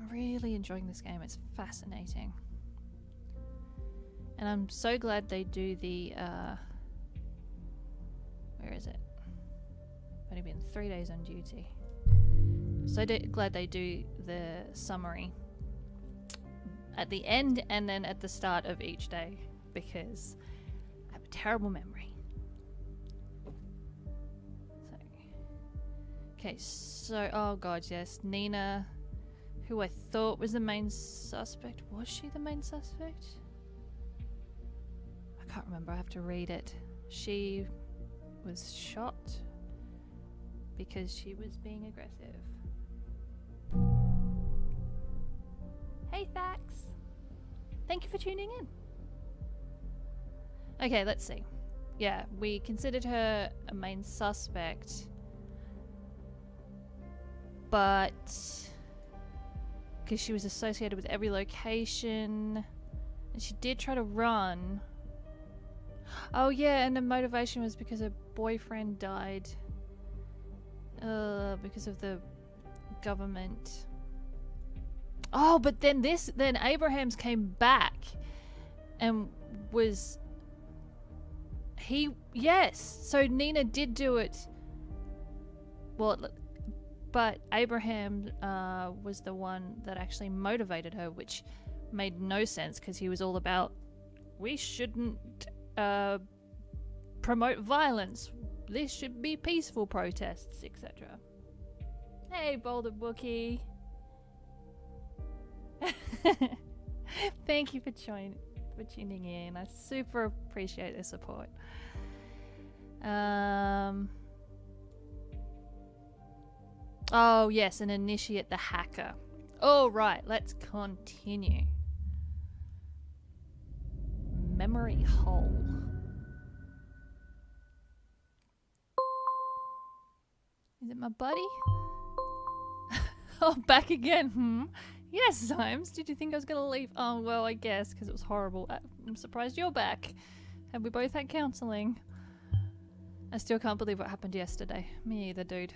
I'm really enjoying this game. It's fascinating. And I'm so glad they do the, where is it? I've only been 3 days on duty. So glad they do the summary at the end and then at the start of each day, because I have a terrible memory. Okay, so, oh god, yes, Nina, who I thought was the main suspect. Was she the main suspect? I can't remember, I have to read it. She was shot because she was being aggressive. Hey, Thax! Thank you for tuning in. Okay, let's see. Yeah, we considered her a main suspect, but because she was associated with every location, and she did try to run. Oh yeah, and the motivation was because her boyfriend died because of the government. Oh, but then Abrahams came back and was yes, so Nina did do it. Well, but Abraham was the one that actually motivated her, which made no sense because he was all about, we shouldn't promote violence. This should be peaceful protests, etc. Hey, Boulder Bookie. Thank you for tuning in. I super appreciate the support. Oh yes, an initiate the hacker. All right, let's continue. Memory hole. Is it my buddy? Oh, back again. Yes, Symes. Did you think I was going to leave? Oh, well, I guess, because it was horrible. I'm surprised you're back. And we both had counselling. I still can't believe what happened yesterday. Me either, dude.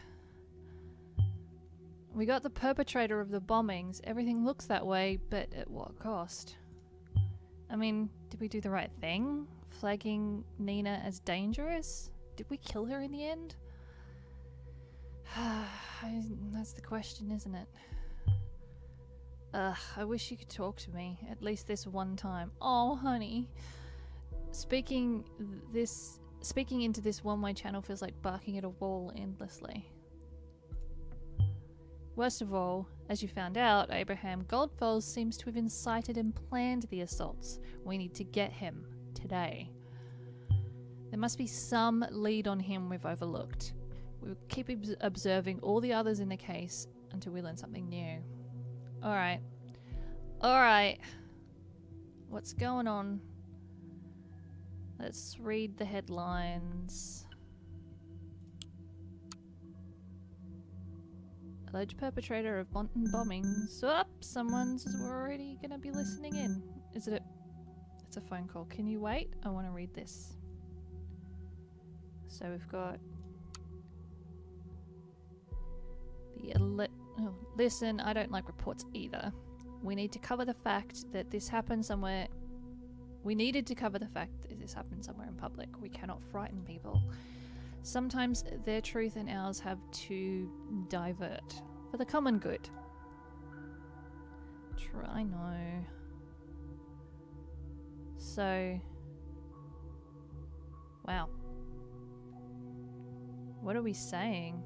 We got the perpetrator of the bombings. Everything looks that way, but at what cost? I mean, did we do the right thing? Flagging Nina as dangerous? Did we kill her in the end? That's the question, isn't it? I wish you could talk to me, at least this one time. Oh, honey. Speaking into this one-way channel feels like barking at a wall endlessly. Worst of all, as you found out, Abraham Goldfells seems to have incited and planned the assaults. We need to get him today. There must be some lead on him we've overlooked. We'll keep observing all the others in the case until we learn something new. Alright. Alright. What's going on? Let's read the headlines. Alleged perpetrator of Bonton bombings. Oh, someone's already gonna be listening in. Is it it's a phone call. Can you wait? I want to read this. So we've got listen, I don't like reports either. We need to cover the fact that this happened somewhere. We needed to cover the fact that this happened somewhere in public. We cannot frighten people. Sometimes their truth and ours have to divert for the common good. I know. So, wow. What are we saying?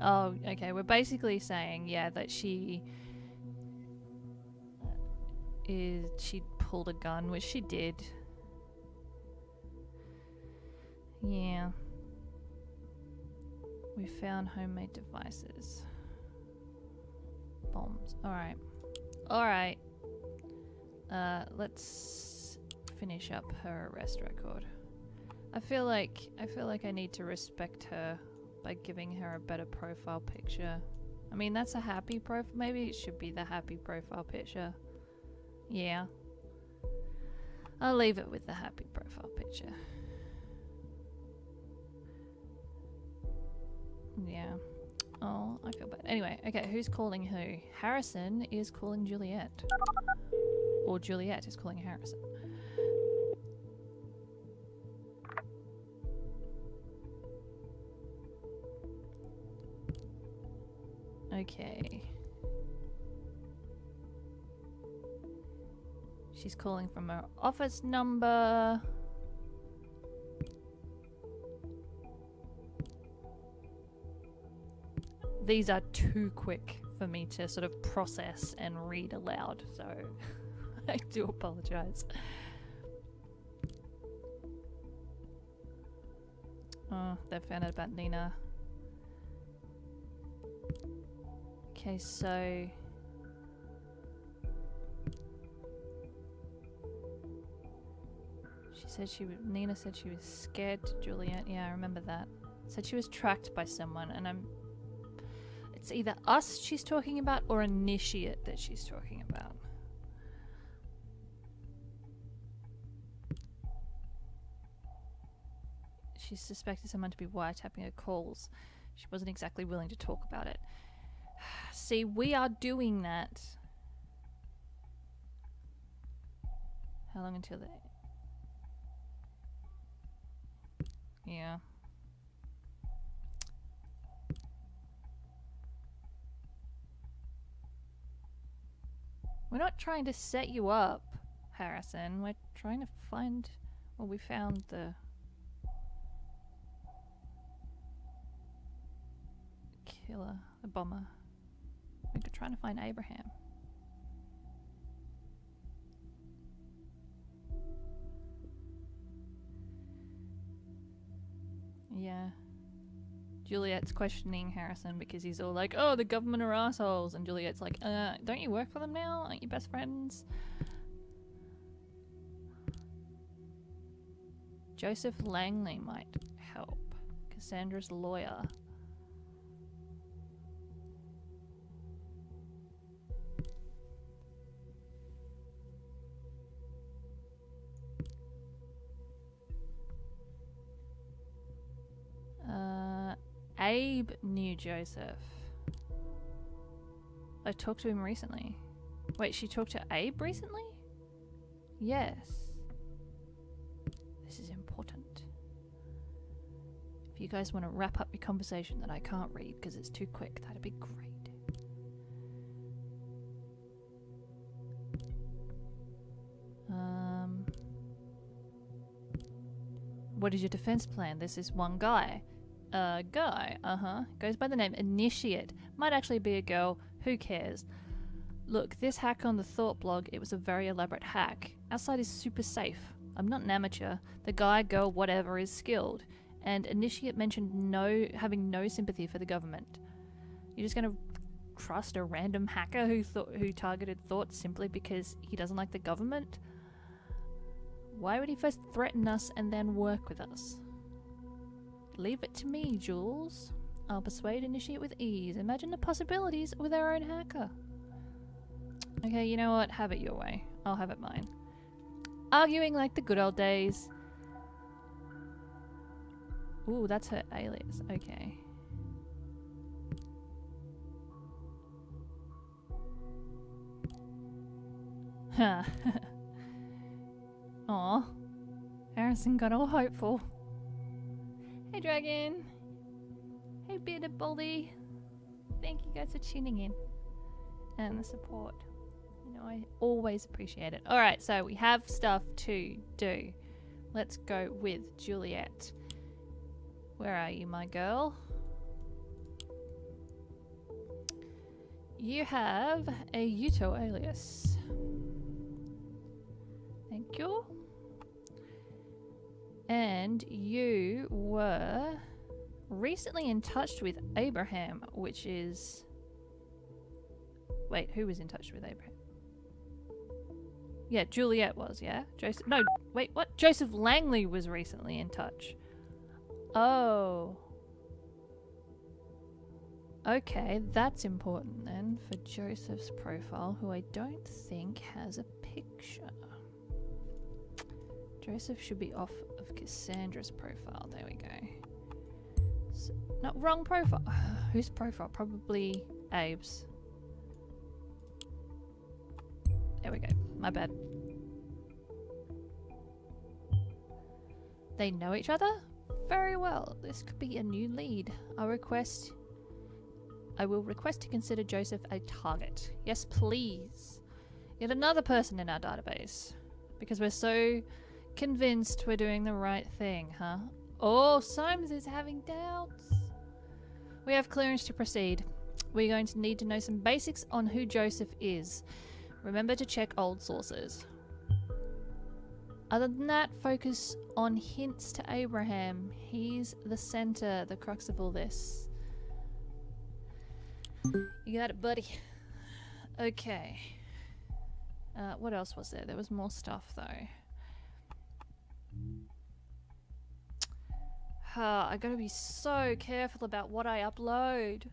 Oh, okay. We're basically saying, yeah, that she pulled a gun, which she did. Yeah. We found homemade devices. Bombs. Alright. Alright. Let's finish up her arrest record. I feel like I need to respect her by giving her a better profile picture. I mean, that's a happy profile. Maybe it should be the happy profile picture. Yeah. I'll leave it with the happy profile picture. Yeah. Oh, I feel bad. Anyway, okay, who's calling who? Harrison is calling Juliet. Or Juliet is calling Harrison. Okay. She's calling from her office number. These are too quick for me to sort of process and read aloud, so I do apologize. Oh, they found out about Nina. Okay, so Nina said she was scared to Juliet. Yeah, I remember that. Said she was tracked by someone, and it's either us she's talking about or Initiate that she's talking about. She suspected someone to be wiretapping her calls. She wasn't exactly willing to talk about it. See, we are doing that. How long until they... Yeah. We're not trying to set you up, Harrison. We're trying to find... Well, we found the... killer, the bomber. We're trying to find Abraham. Yeah. Juliet's questioning Harrison because he's all like, oh, the government are assholes. And Juliet's like, don't you work for them now? Aren't you best friends? Joseph Langley might help. Cassandra's lawyer. Abe knew Joseph. I talked to him recently. Wait, she talked to Abe recently? Yes. This is important. If you guys want to wrap up your conversation that I can't read because it's too quick, that'd be great. What is your defense plan? This is one guy. Guy, goes by the name Initiate. Might actually be a girl, who cares? Look, this hack on the Thought blog, it was a very elaborate hack. Our site is super safe. I'm not an amateur. The guy, girl, whatever is skilled. And Initiate mentioned having no sympathy for the government. You're just gonna trust a random hacker who targeted Thought simply because he doesn't like the government? Why would he first threaten us and then work with us? Leave it to me, Jules. I'll persuade Initiate with ease. Imagine the possibilities with our own hacker. Okay, you know what? Have it your way. I'll have it mine. Arguing like the good old days. Ooh, that's her alias. Okay. Huh. Aw. Harrison got all hopeful. Hey Dragon. Hey Bearded Baldy. Thank you guys for tuning in. And the support. You know, I always appreciate it. Alright, so we have stuff to do. Let's go with Juliet. Where are you, my girl? You have a Yuto alias. Thank you. And you were recently in touch with Abraham, which is... Wait, who was in touch with Abraham? Yeah, Juliet was, yeah? Joseph... No, wait, what? Joseph Langley was recently in touch. Oh. Okay, that's important then for Joseph's profile, who I don't think has a picture. Joseph should be off of Cassandra's profile. There we go. No, wrong profile. Whose profile? Probably Abe's. There we go. My bad. They know each other? Very well. This could be a new lead. I will request to consider Joseph a target. Yes, please. Yet another person in our database. Because we're so convinced we're doing the right thing, huh? Oh, Symes is having doubts. We have clearance to proceed. We're going to need to know some basics on who Joseph is. Remember to check old sources. Other than that, focus on hints to Abraham. He's the center, the crux of all this. You got it, buddy. Okay. What else was there? There was more stuff, though. I gotta be so careful about what I upload.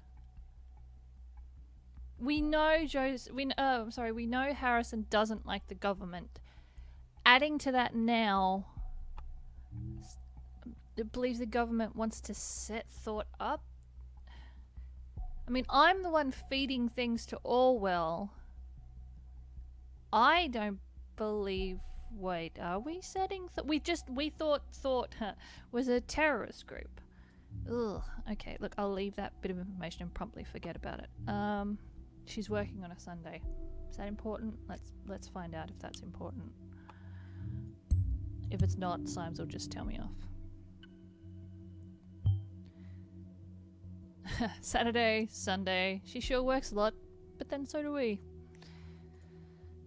We know we know Harrison doesn't like the government. Adding to that now, it believes the government wants to set Thought up. I mean, I'm the one feeding things to Orwell. I don't believe. Wait, are we setting? We thought Thought was a terrorist group. Ugh. Okay, look, I'll leave that bit of information and promptly forget about it. She's working on a Sunday. Is that important? Let's find out if that's important. If it's not, Symes will just tell me off. Saturday, Sunday. She sure works a lot, but then so do we.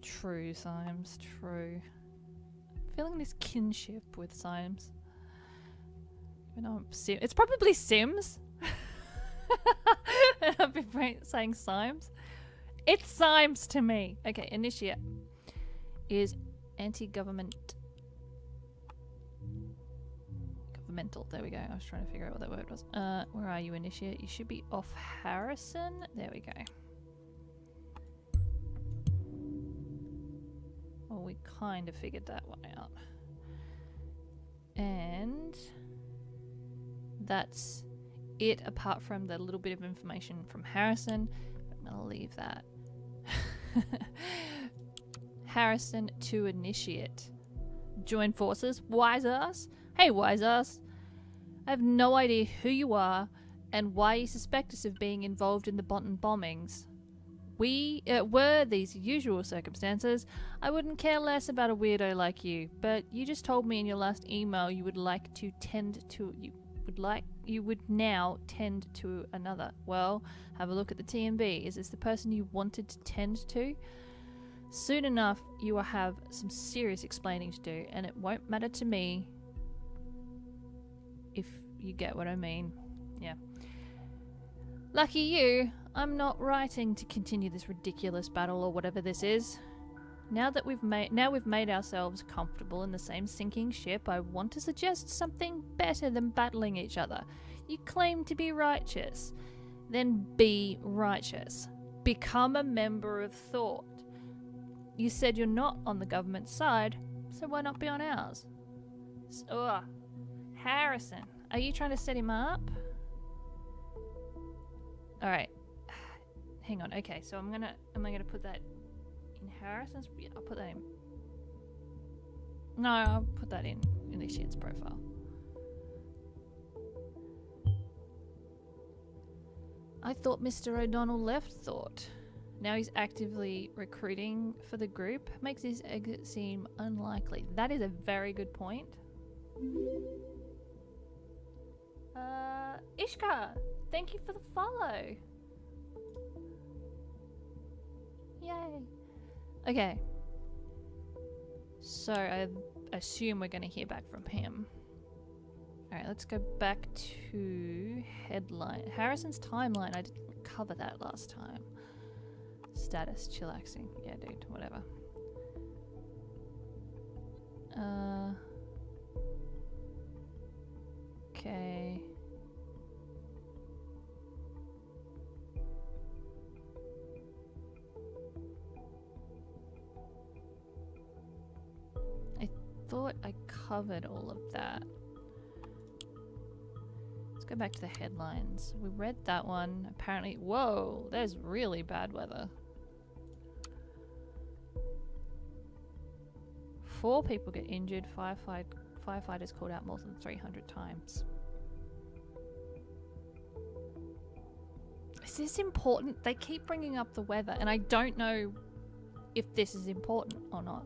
True, Symes, true. Feeling this kinship with Symes. Even though it's probably Sims. And I've been saying Symes. It's Symes to me. Okay, Initiate is anti-governmental. There we go. I was trying to figure out what that word was. Where are you, Initiate? You should be off Harrison. There we go. Well, we kind of figured that one out. And that's it, apart from the little bit of information from Harrison. I'm going to leave that. Harrison to Initiate. Join forces. Wise ass. Hey, wise ass. I have no idea who you are and why you suspect us of being involved in the Bonton bombings. Were these usual circumstances, I wouldn't care less about a weirdo like you, but you just told me in your last email you would now tend to another. Well, have a look at the TMB. Is this the person you wanted to tend to? Soon enough, you will have some serious explaining to do, and it won't matter to me if you get what I mean. Yeah. Lucky you, I'm not writing to continue this ridiculous battle or whatever this is. Now we've made ourselves comfortable in the same sinking ship, I want to suggest something better than battling each other. You claim to be righteous. Then be righteous. Become a member of Thought. You said you're not on the government side, so why not be on ours? Harrison, are you trying to set him up? Alright. Hang on. Okay, so am I gonna put that in Harrison's? Yeah, I'll put that in. No, I'll put that in Initiate's profile. I thought Mr. O'Donnell left Thought. Now he's actively recruiting for the group. Makes his exit seem unlikely. That is a very good point. Ishka, thank you for the follow. Yay. Okay. So I assume we're going to hear back from him. Alright, let's go back to headline. Harrison's timeline. I didn't cover that last time. Status, chillaxing. Yeah, dude, whatever. Okay. I thought I covered all of that. It's Let's go back to the headlines. We read that one. Apparently, whoa, there's really bad weather. 4 people get injured. Firefighters called out more than 300 times. Is this important? They keep bringing up the weather, and I don't know if this is important or not.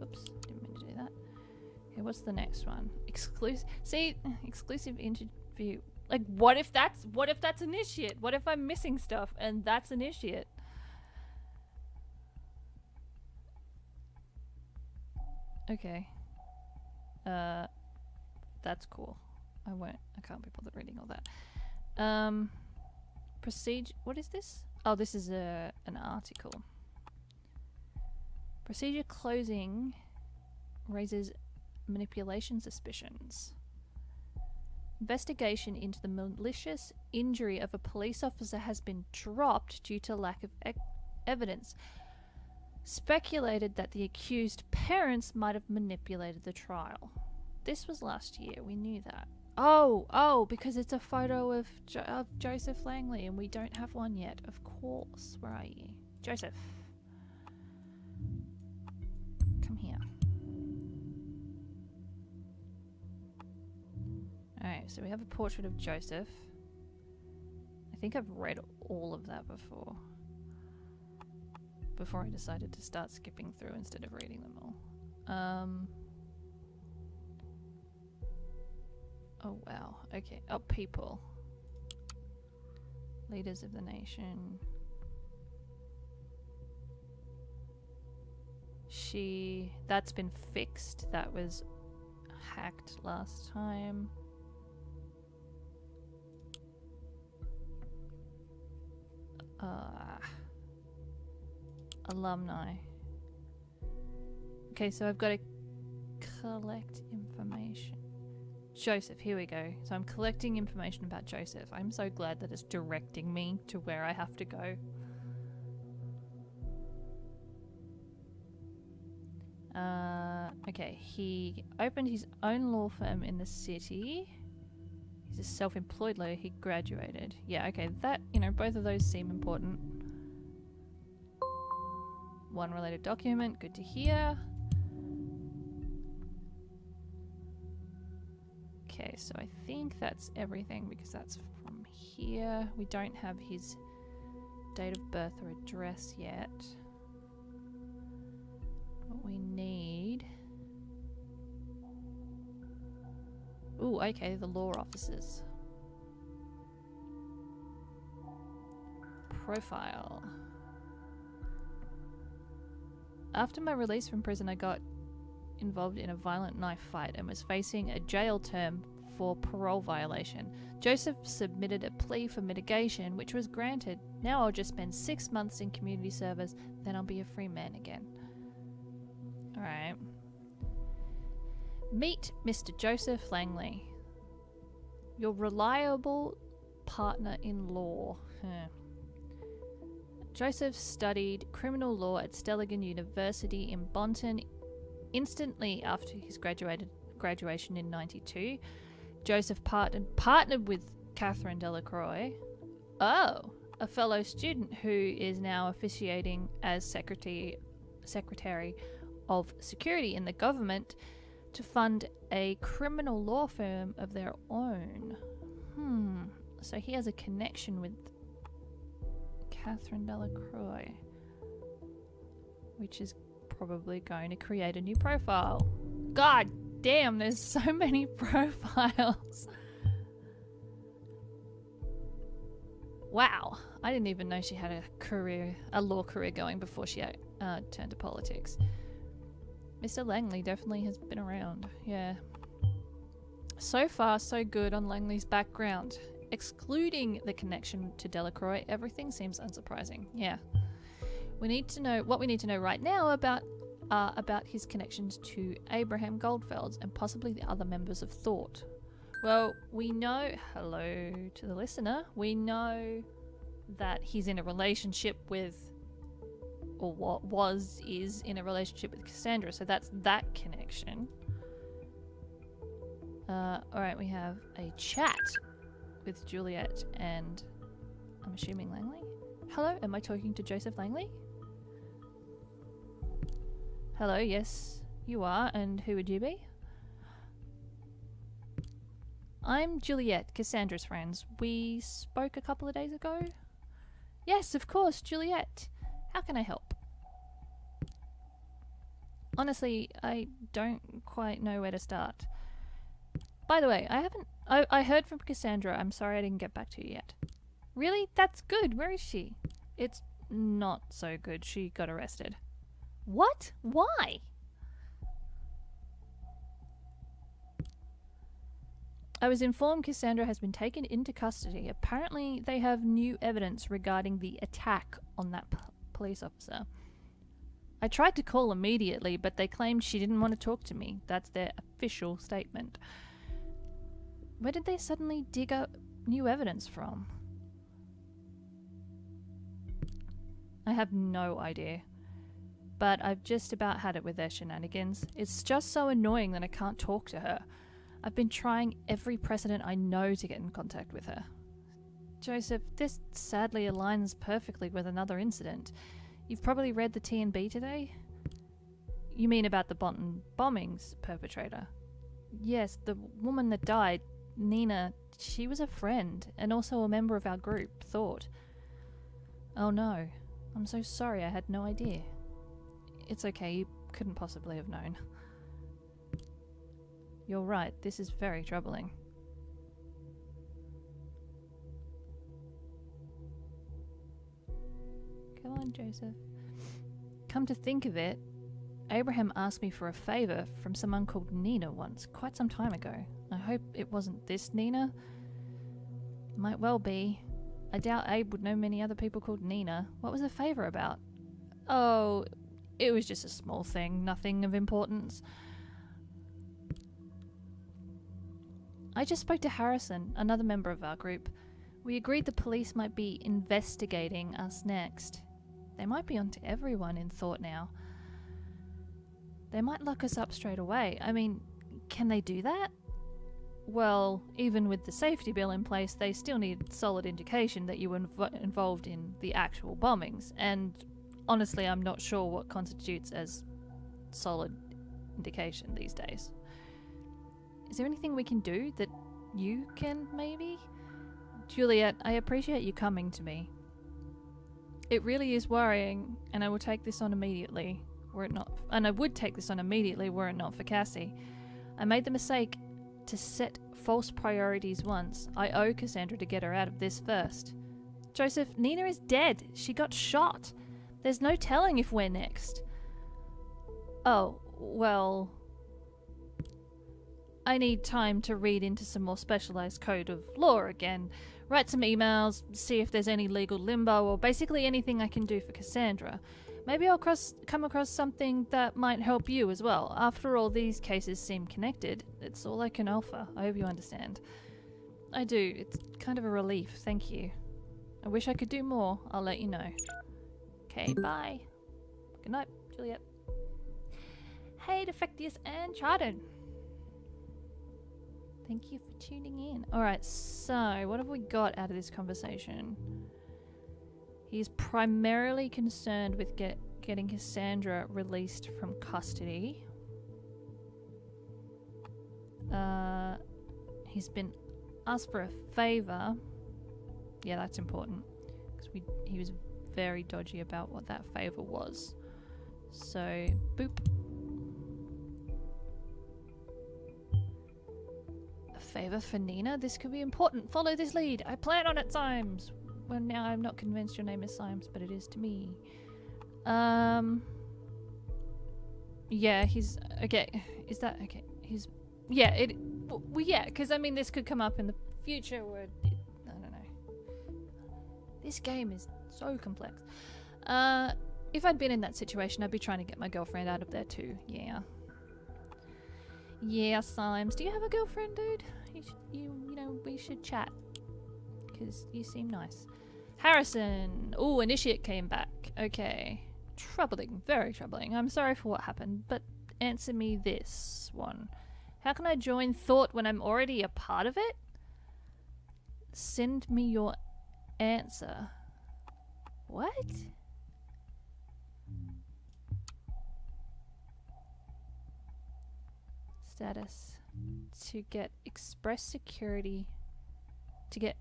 Oops, didn't mean to do that. Okay, what's the next one? Exclusive. See, exclusive interview. Like, what if that's initiate? What if I'm missing stuff and that's initiate? Okay. That's cool. I can't be bothered reading all that. Procedure. What is this? Oh, this is an article. Procedure closing raises manipulation suspicions. Investigation into the malicious injury of a police officer has been dropped due to lack of evidence. Speculated that the accused parents might have manipulated the trial. This was last year. We knew that. Oh, because it's a photo of Joseph Langley, and we don't have one yet. Of course. Where are you? Joseph. Come here. Alright, so we have a portrait of Joseph. I think I've read all of that before I decided to start skipping through instead of reading them all. Oh wow, okay. Oh, people. Leaders of the nation. That's been fixed. That was hacked last time. Alumni. Okay, so I've got to collect information. Joseph, here we go. So I'm collecting information about Joseph. I'm so glad that it's directing me to where I have to go. Okay, he opened his own law firm in the city. He's a self-employed lawyer. He graduated. Yeah, okay, that, both of those seem important. One related document, good to hear. Okay, so I think that's everything because that's from here. We don't have his date of birth or address yet. What we need... Ooh, okay, the law officers. Profile. After my release from prison, I got involved in a violent knife fight and was facing a jail term for parole violation. Joseph submitted a plea for mitigation, which was granted. Now I'll just spend 6 months in community service, then I'll be a free man again. Alright. Meet Mr. Joseph Langley, your reliable partner in law. Joseph studied criminal law at Stelligan University in Bonton. Instantly after his graduation in '92, Joseph partnered with Catherine Delacroix, a fellow student who is now officiating as Secretary of Security in the government, to fund a criminal law firm of their own. So he has a connection with Catherine Delacroix, which is probably going to create a new profile. God damn, there's so many profiles. Wow, I didn't even know she had a law career going before she turned to politics. Mr. Langley definitely has been around, yeah. So far, so good on Langley's background. Excluding the connection to Delacroix, everything seems unsurprising, yeah. What we need to know right now about his connections to Abraham Goldfels and possibly the other members of Thought. Well, we know, hello to the listener, we know that he's in a relationship with, or is in a relationship with Cassandra, so that's that connection. Alright, we have a chat. with Juliet and I'm assuming Langley. Hello, am I talking to Joseph Langley? Hello, yes, you are, and who would you be? I'm Juliet, Cassandra's friends. We spoke a couple of days ago. Yes, of course, Juliet. How can I help? Honestly, I don't quite know where to start. By the way, I heard from Cassandra. I'm sorry I didn't get back to you yet. Really? That's good. Where is she? It's not so good. She got arrested. What? Why? I was informed Cassandra has been taken into custody. Apparently, they have new evidence regarding the attack on that police officer. I tried to call immediately, but they claimed she didn't want to talk to me. That's their official statement. Where did they suddenly dig up new evidence from? I have no idea. But I've just about had it with their shenanigans. It's just so annoying that I can't talk to her. I've been trying every precedent I know to get in contact with her. Joseph, this sadly aligns perfectly with another incident. You've probably read the T&B today? You mean about the Bonton bombings perpetrator? Yes, the woman that died, Nina, she was a friend and also a member of our group, Thought. Oh no, I'm so sorry, I had no idea. It's okay, you couldn't possibly have known. You're right, this is very troubling. Come on, Joseph. Come to think of it, Abraham asked me for a favour from someone called Nina once, quite some time ago. I hope it wasn't this Nina. Might well be. I doubt Abe would know many other people called Nina. What was the favour about? Oh, it was just a small thing, nothing of importance. I just spoke to Harrison, another member of our group. We agreed the police might be investigating us next. They might be onto everyone in Thought now. They might lock us up straight away. I mean, can they do that? Well, even with the safety bill in place, they still need solid indication that you were involved in the actual bombings. And honestly, I'm not sure what constitutes as solid indication these days. Is there anything we can do that you can, maybe? Juliet, I appreciate you coming to me. It really is worrying, and I will take this on immediately, were it not... And I would take this on immediately were it not for Cassie. I made the mistake to set false priorities once. I owe Cassandra to get her out of this first. Joseph, Nina is dead. She got shot. There's no telling if we're next. Oh, well... I need time to read into some more specialised code of law again, write some emails, see if there's any legal limbo, or basically anything I can do for Cassandra. Maybe I'll come across something that might help you as well. After all, these cases seem connected. It's all I can offer. I hope you understand. I do. It's kind of a relief. Thank you. I wish I could do more. I'll let you know. Okay, bye. Good night, Juliet. Hey, Defectius and Chardon. Thank you for tuning in. Alright, so what have we got out of this conversation? He's primarily concerned with getting Cassandra released from custody. He's been asked for a favour. Yeah, that's important. Because he was very dodgy about what that favour was. So, boop. Favour for Nina? This could be important. Follow this lead. I plan on it, Symes. Well, now I'm not convinced your name is Symes, but it is to me. Yeah, he's... Okay, is that... Okay, he's... Yeah, well, yeah, because, I mean, this could come up in the future where... I don't know. This game is so complex. If I'd been in that situation, I'd be trying to get my girlfriend out of there too. Yeah. Yeah, Symes. Do you have a girlfriend, dude? You know, we should chat. Because you seem nice. Harrison. Ooh, Initiate came back. Okay. Troubling. Very troubling. I'm sorry for what happened, but answer me this one. How can I join Thought when I'm already a part of it? Send me your answer. What? Status. To get express security. To get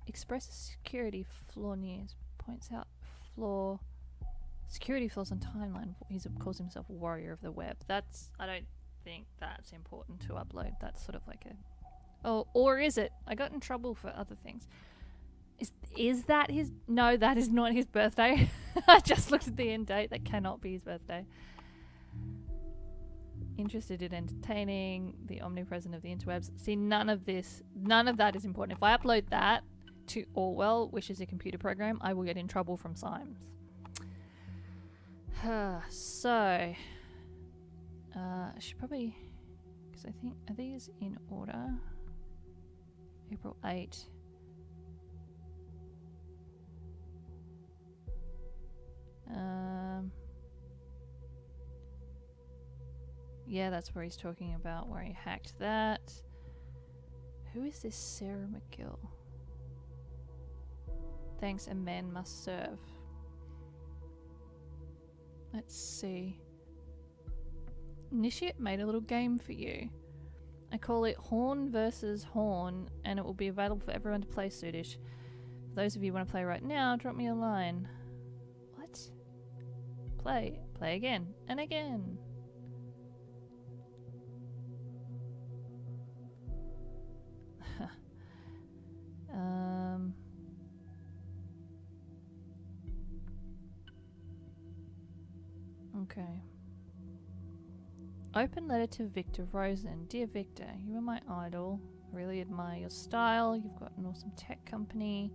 express security flaw news. Points out flaw. Security flaws on timeline. He calls himself a warrior of the web. That's, I don't think that's important to upload. That's sort of like a... Oh, or is it? I got in trouble for other things. Is that his... No, that is not his birthday. I just looked at the end date. That cannot be his birthday. Interested in entertaining, the omnipresent of the interwebs. See, none of that is important. If I upload that to Orwell, which is a computer program, I will get in trouble from Symes. So, I should probably... Because I think... Are these in order? April 8. Yeah, that's where he's talking about where he hacked that. Who is this Sarah McGill? Thanks, a man must serve. Let's see. Initiate made a little game for you. I call it Horn versus Horn, and it will be available for everyone to play soonish. For those of you who want to play right now, drop me a line. What? Play. Play again. And again. Okay. Open letter to Victor Rosen. Dear Victor, you are my idol. I really admire your style. You've got an awesome tech company.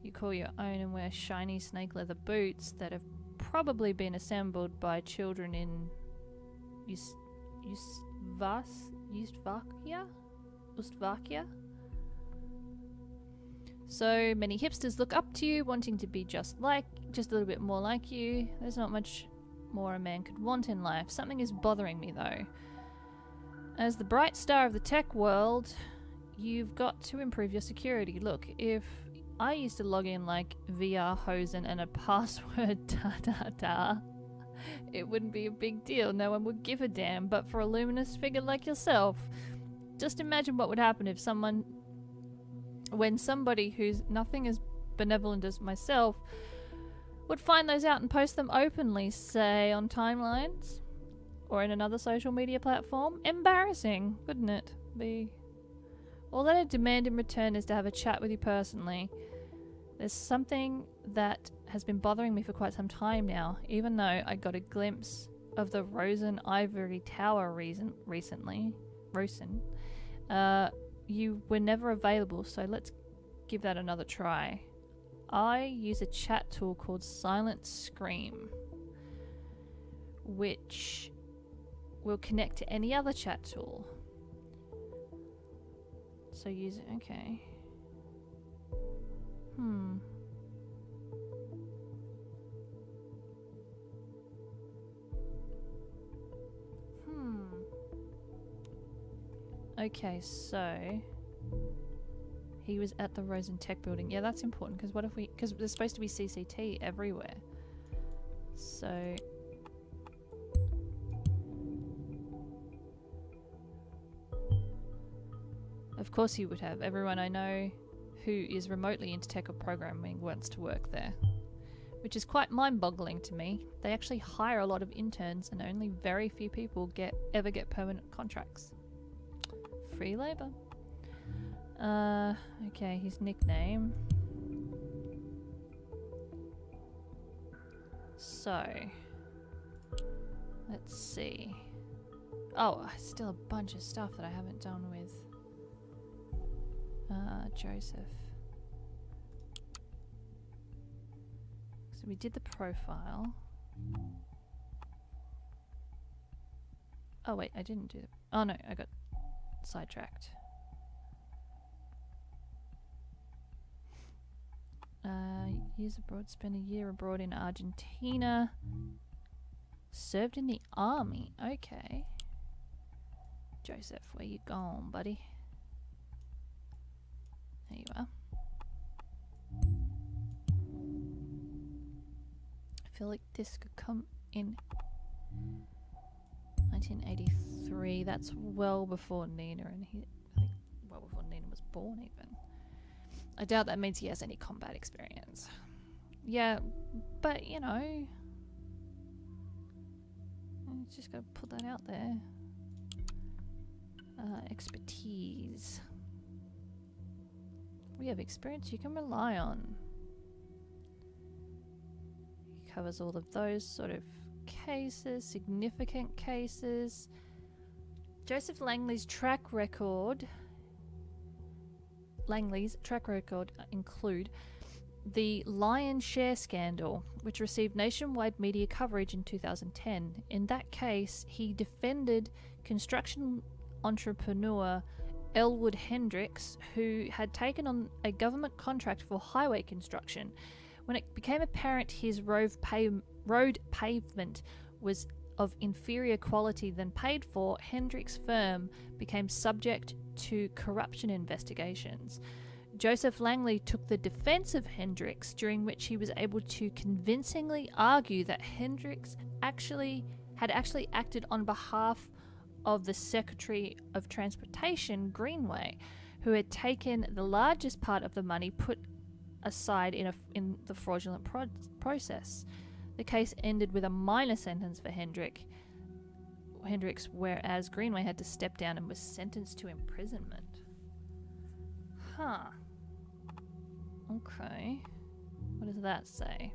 You call your own and wear shiny snake leather boots that have probably been assembled by children in Ustvakia? So many hipsters look up to you, wanting to be just a little bit more like you. There's not much more a man could want in life. Something is bothering me though. As the bright star of the tech world, you've got to improve your security. Look, if I used to log in like VR Hosen and a password it wouldn't be a big deal. No one would give a damn. But for a luminous figure like yourself, just imagine what would happen if when somebody who's nothing as benevolent as myself would find those out and post them openly, say on timelines or in another social media platform. Embarrassing, wouldn't it be? All that I demand in return is to have a chat with you personally. There's something that has been bothering me for quite some time now, even though I got a glimpse of the Rosen Ivory Tower recently. You were never available, so let's give that another try. I use a chat tool called Silent Scream, which will connect to any other chat tool. So use it, okay. Okay, so he was at the Rosen Tech building. Yeah, that's important because what if because there's supposed to be CCT everywhere. So of course he would have. Everyone I know who is remotely into tech or programming wants to work there, which is quite mind-boggling to me. They actually hire a lot of interns and only very few people ever get permanent contracts. Free labor. Okay, his nickname. So, let's see. Oh, still a bunch of stuff that I haven't done with Joseph. So we did the profile. Oh wait, I didn't do it. Oh no, I got sidetracked. Years abroad, spent a year abroad in Argentina. Served in the army. Okay. Joseph, where you going, buddy? There you are. I feel like this could come in 1983. That's well before Nina, and I think well before Nina was born even. I doubt that means he has any combat experience. Yeah, but you know, just gotta put that out there. Expertise. We have experience you can rely on. He covers all of those sort of cases, significant cases. Joseph Langley's track record include the Lion Share scandal, which received nationwide media coverage in 2010. In that case, he defended construction entrepreneur Elwood Hendricks, who had taken on a government contract for highway construction. When it became apparent his road pavement was of inferior quality than paid for, Hendricks' firm became subject to corruption investigations. Joseph Langley took the defense of Hendricks, during which he was able to convincingly argue that Hendricks had actually acted on behalf of the Secretary of Transportation, Greenway, who had taken the largest part of the money put aside in the fraudulent process. The case ended with a minor sentence for Hendricks, whereas Greenway had to step down and was sentenced to imprisonment. Huh. Okay. What does that say?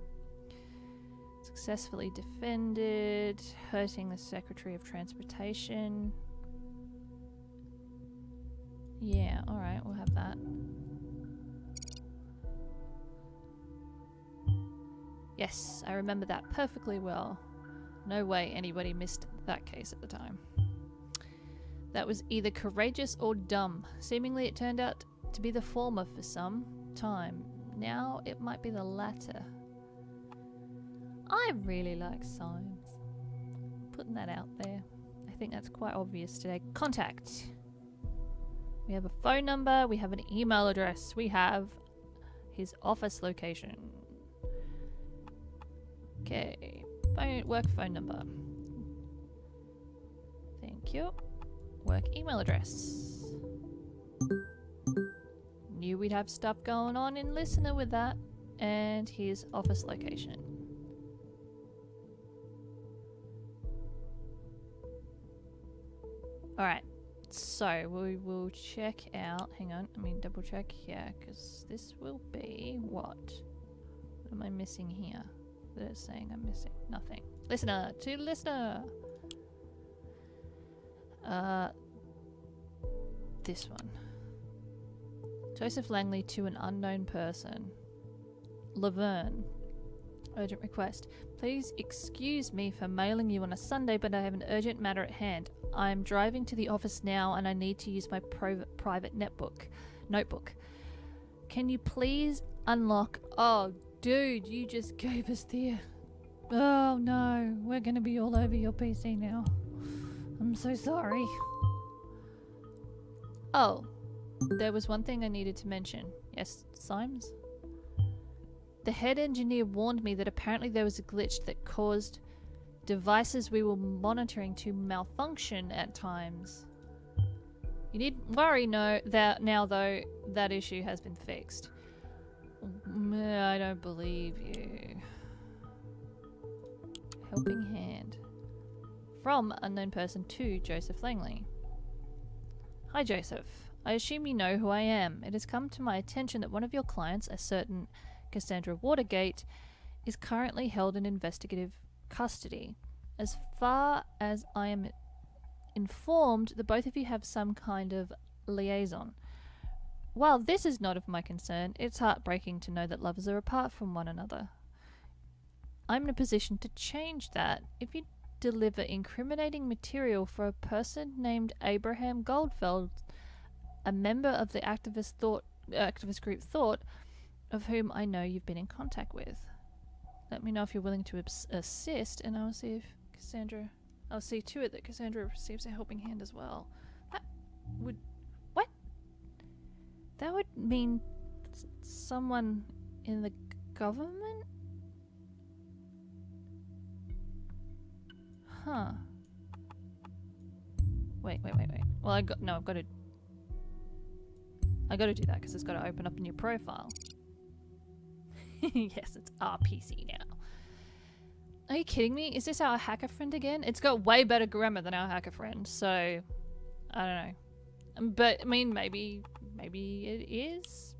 Successfully defended, hurting the Secretary of Transportation. Yeah, alright, we'll have that. Yes, I remember that perfectly well. No way anybody missed that case at the time. That was either courageous or dumb. Seemingly it turned out to be the former for some time. Now it might be the latter. I really like Symes. Putting that out there. I think that's quite obvious today. Contact. We have a phone number. We have an email address. We have his office location. Okay. Work phone number. Thank you. Work email address. Knew we'd have stuff going on in Listener with that. And his office location. Alright, so we will check out, hang on, let me double check here, because this will be what? What am I missing here? That it's saying I'm missing nothing. Listener, to listener! This one. Joseph Langley to an unknown person. Laverne. Urgent request. Please excuse me for mailing you on a Sunday, but I have an urgent matter at hand. I'm driving to the office now and I need to use my private notebook. Can you please unlock... Oh, dude, you just gave us the... Oh no, we're going to be all over your PC now. I'm so sorry. Oh, there was one thing I needed to mention. Yes, Symes? The head engineer warned me that apparently there was a glitch that caused devices we were monitoring to malfunction at times. You needn't worry now though, that issue has been fixed. I don't believe you. Helping hand. From unknown person to Joseph Langley. Hi Joseph. I assume you know who I am. It has come to my attention that one of your clients, a certain Cassandra Watergate, is currently held in investigative custody. As far as I am informed, the both of you have some kind of liaison. While this is not of my concern, it's heartbreaking to know that lovers are apart from one another. I'm in a position to change that. If you deliver incriminating material for a person named Abraham Goldfeld, a member of the activist group Thought, of whom I know you've been in contact with. Let me know if you're willing to assist, and I'll see if Cassandra... I'll see to it that Cassandra receives a helping hand as well. That would... What? That would mean someone in the government? Huh. Wait. Well, I've got to do that because it's got to open up a new profile. Yes, it's our PC now. Are you kidding me? Is this our hacker friend again? It's got way better grammar than our hacker friend, so I don't know. But I mean, maybe it is.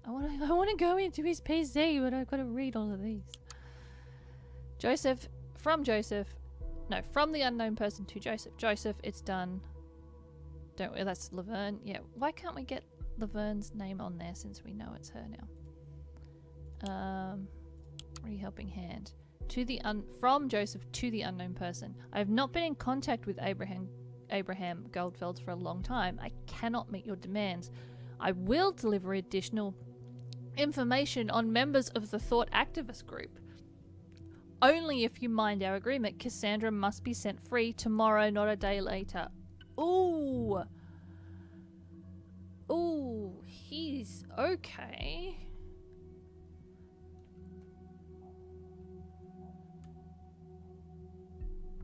I want to go into his PC, but I've got to read all of these. From the unknown person to Joseph. Joseph, it's done. That's Laverne. Yeah, why can't we get Laverne's name on there since we know it's her now? Helping hand. From Joseph to the unknown person. I have not been in contact with Abraham Goldfeld for a long time. I cannot meet your demands. I will deliver additional information on members of the Thought Activist Group. Only if you mind our agreement. Cassandra must be set free tomorrow, not a day later. Ooh. Ooh, he's okay.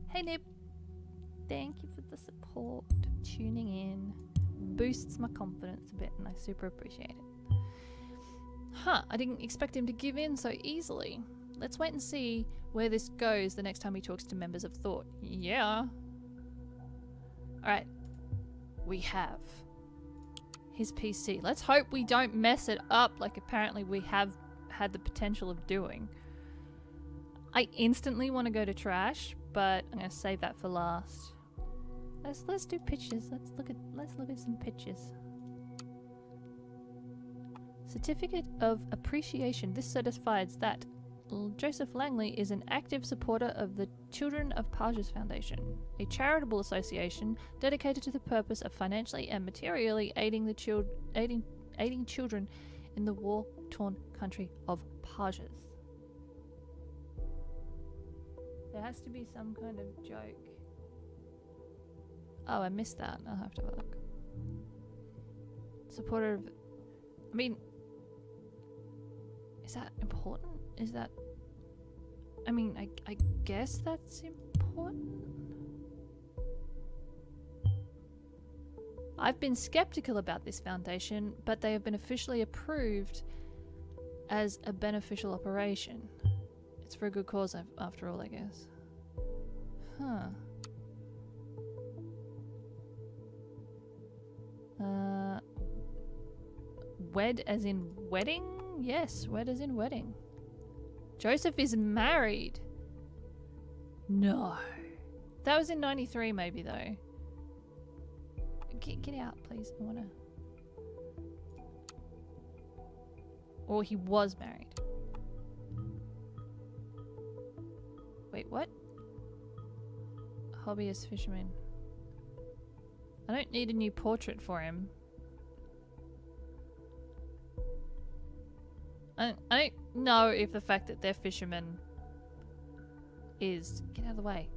Hey Nib, thank you for the support, tuning in, boosts my confidence a bit and I super appreciate it. Huh, I didn't expect him to give in so easily. Let's wait and see where this goes the next time he talks to members of Thought. Yeah. Alright, we have his PC. Let's hope we don't mess it up like apparently we have had the potential of doing. I instantly want to go to trash, but I'm gonna save that for last. Let's do pictures. Let's look at some pictures. Certificate of Appreciation. This certifies that Joseph Langley is an active supporter of the Children of Pages Foundation, a charitable association dedicated to the purpose of financially and materially aiding children in the war-torn country of Pages. There has to be some kind of joke. Oh, I missed that. I'll have to have a look. Supporter of... I mean... Is that important? Is that... I mean, I guess that's important? I've been skeptical about this foundation, but they have been officially approved as a beneficial operation. It's for a good cause, after all, I guess. Huh. Wed as in wedding? Yes, wed as in wedding. Joseph is married. No. That was in 93 maybe, though. Get out, please. I wanna... Or he was married. Wait, what? Hobbyist fisherman. I don't need a new portrait for him. I don't know if the fact that they're fishermen is... Get out of the way.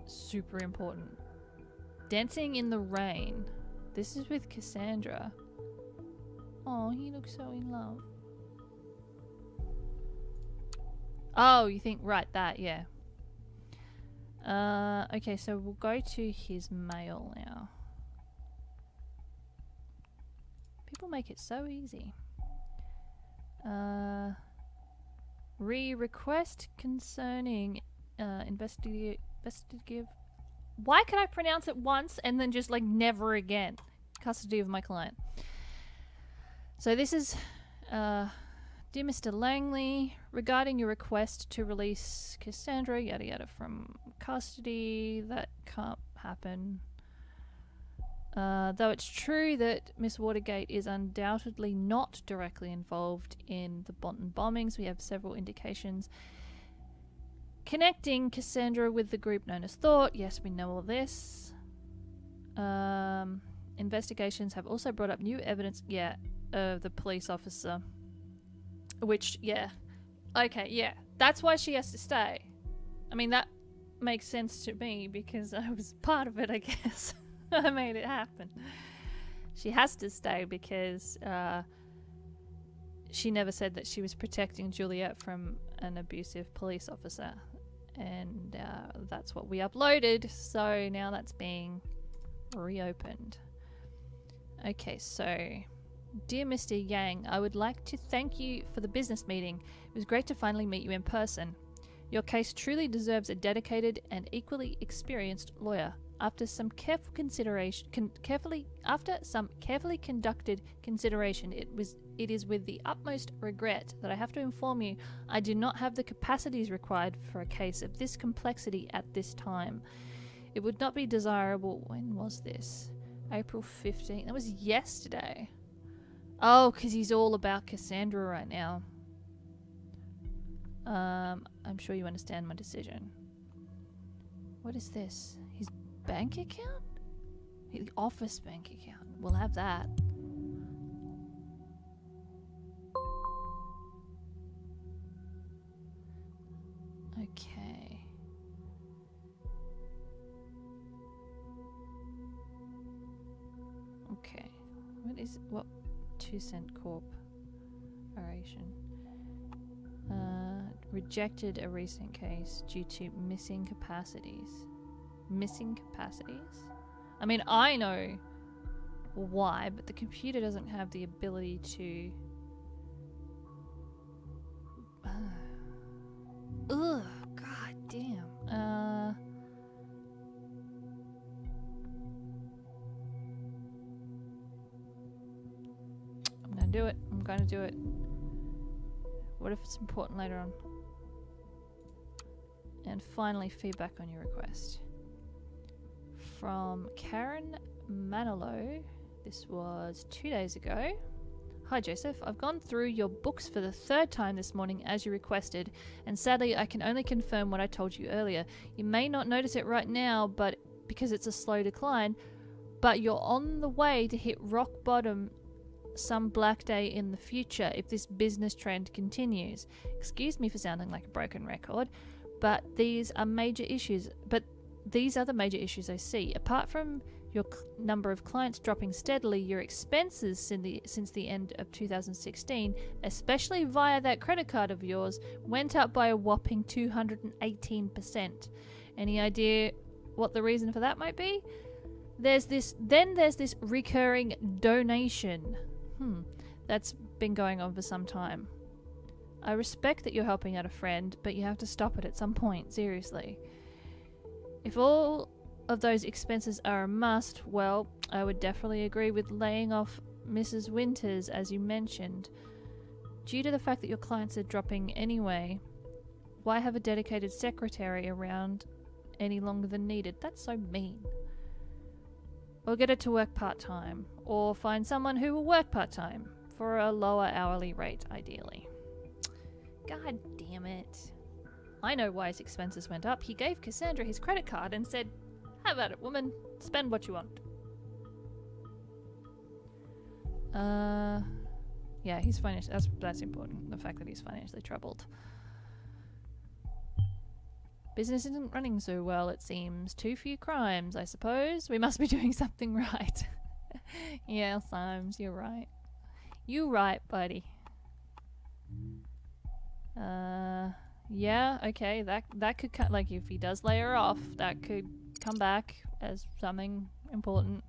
Super important. Dancing in the Rain. This is with Cassandra. Oh, he looks so in love. Oh, you think... Right, that, yeah. Okay, so we'll go to his mail now. People make it so easy. Request concerning investigative... Why can I pronounce it once and then just like never again? Custody of my client. So this is Dear Mr. Langley, regarding your request to release Cassandra yada yada from custody, that can't happen. Though it's true that Miss Watergate is undoubtedly not directly involved in the Bonton bombings, we have several indications connecting Cassandra with the group known as Thought. Yes, we know all this. Investigations have also brought up new evidence, of the police officer. Which, okay, that's why she has to stay. I mean, that makes sense to me because I was part of it, I guess. I made it happen. She has to stay because she never said that she was protecting Juliet from an abusive police officer. And that's what we uploaded. So now that's being reopened. Okay, so... Dear Mr. Yang, I would like to thank you for the business meeting. It was great to finally meet you in person. Your case truly deserves a dedicated and equally experienced lawyer. After some careful consideration, carefully conducted consideration, it is with the utmost regret that I have to inform you I do not have the capacities required for a case of this complexity at this time. It would not be desirable. When was this? April 15th. That was yesterday. Oh, because he's all about Cassandra right now. I'm sure you understand my decision. What is this? His bank account? The office bank account. We'll have that. Okay. Okay. What 2-cent corporation rejected a recent case due to missing capacities. Missing capacities? I mean, I know why, but the computer doesn't have the ability to... Ugh, god damn. I'm gonna do it. What if it's important later on? And finally, feedback on your request. From Karen Manilow. This was 2 days ago. Hi Joseph, I've gone through your books for the 3rd time this morning as you requested, and sadly I can only confirm what I told you earlier. You may not notice it right now, but because it's a slow decline, but you're on the way to hit rock bottom some black day in the future if this business trend continues. Excuse me for sounding like a broken record, but these are the major issues I see. Apart from your number of clients dropping steadily, your expenses since the end of 2016, especially via that credit card of yours, went up by a whopping 218%. Any idea what the reason for that might be? There's this recurring donation. That's been going on for some time. I respect that you're helping out a friend, but you have to stop it at some point, seriously. If all of those expenses are a must, well, I would definitely agree with laying off Mrs. Winters, as you mentioned. Due to the fact that your clients are dropping anyway, why have a dedicated secretary around any longer than needed? That's so mean. Or get her to work part-time, or find someone who will work part-time for a lower hourly rate, ideally. God damn it. I know why his expenses went up. He gave Cassandra his credit card and said, "Have at it, woman. Spend what you want." Yeah, he's financially... That's important. The fact that he's financially troubled. Business isn't running so well, it seems. Too few crimes, I suppose. We must be doing something right. Yeah, Symes, you're right. You right, buddy. Yeah, okay, that could cut, like, if he does lay her off, that could come back as something important.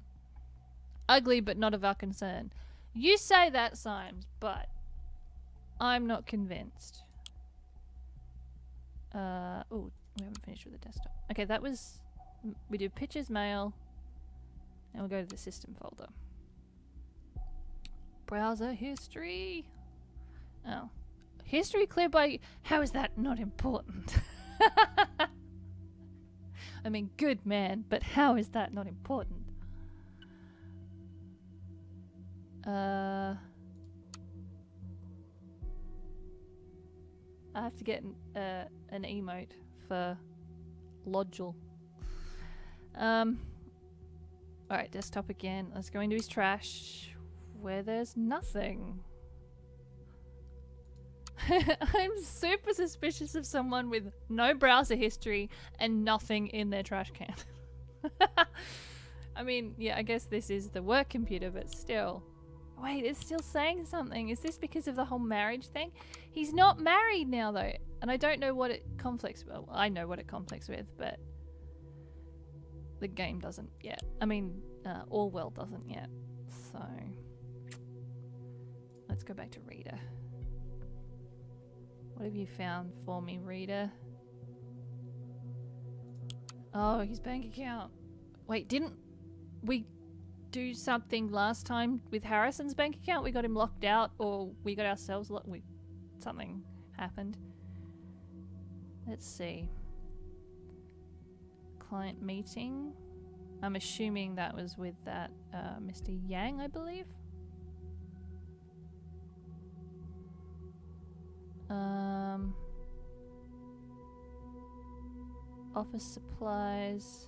Ugly, but not of our concern. You say that, Symes, but I'm not convinced. Oh, we haven't finished with the desktop. Okay, that was... We do pictures, mail, and we'll go to the system folder. Browser history. Oh. History cleared by... How is that not important? I mean, good man, but how is that not important? I have to get an emote for Lodgel. Alright, desktop again. Let's go into his trash where there's nothing. I'm super suspicious of someone with no browser history and nothing in their trash can. I mean, yeah, I guess this is the work computer, but still. Wait, it's still saying something. Is this because of the whole marriage thing? He's not married now, though. And I don't know what it conflicts with. Well, I know what it conflicts with, but the game doesn't yet. I mean, Orwell doesn't yet. So, let's go back to Reader. What have you found for me, Reader? Oh, his bank account. Wait, didn't we do something last time with Harrison's bank account? We got him locked out, or we got ourselves locked. Something happened. Let's see. Client meeting. I'm assuming that was with that Mr. Yang, I believe. Office supplies.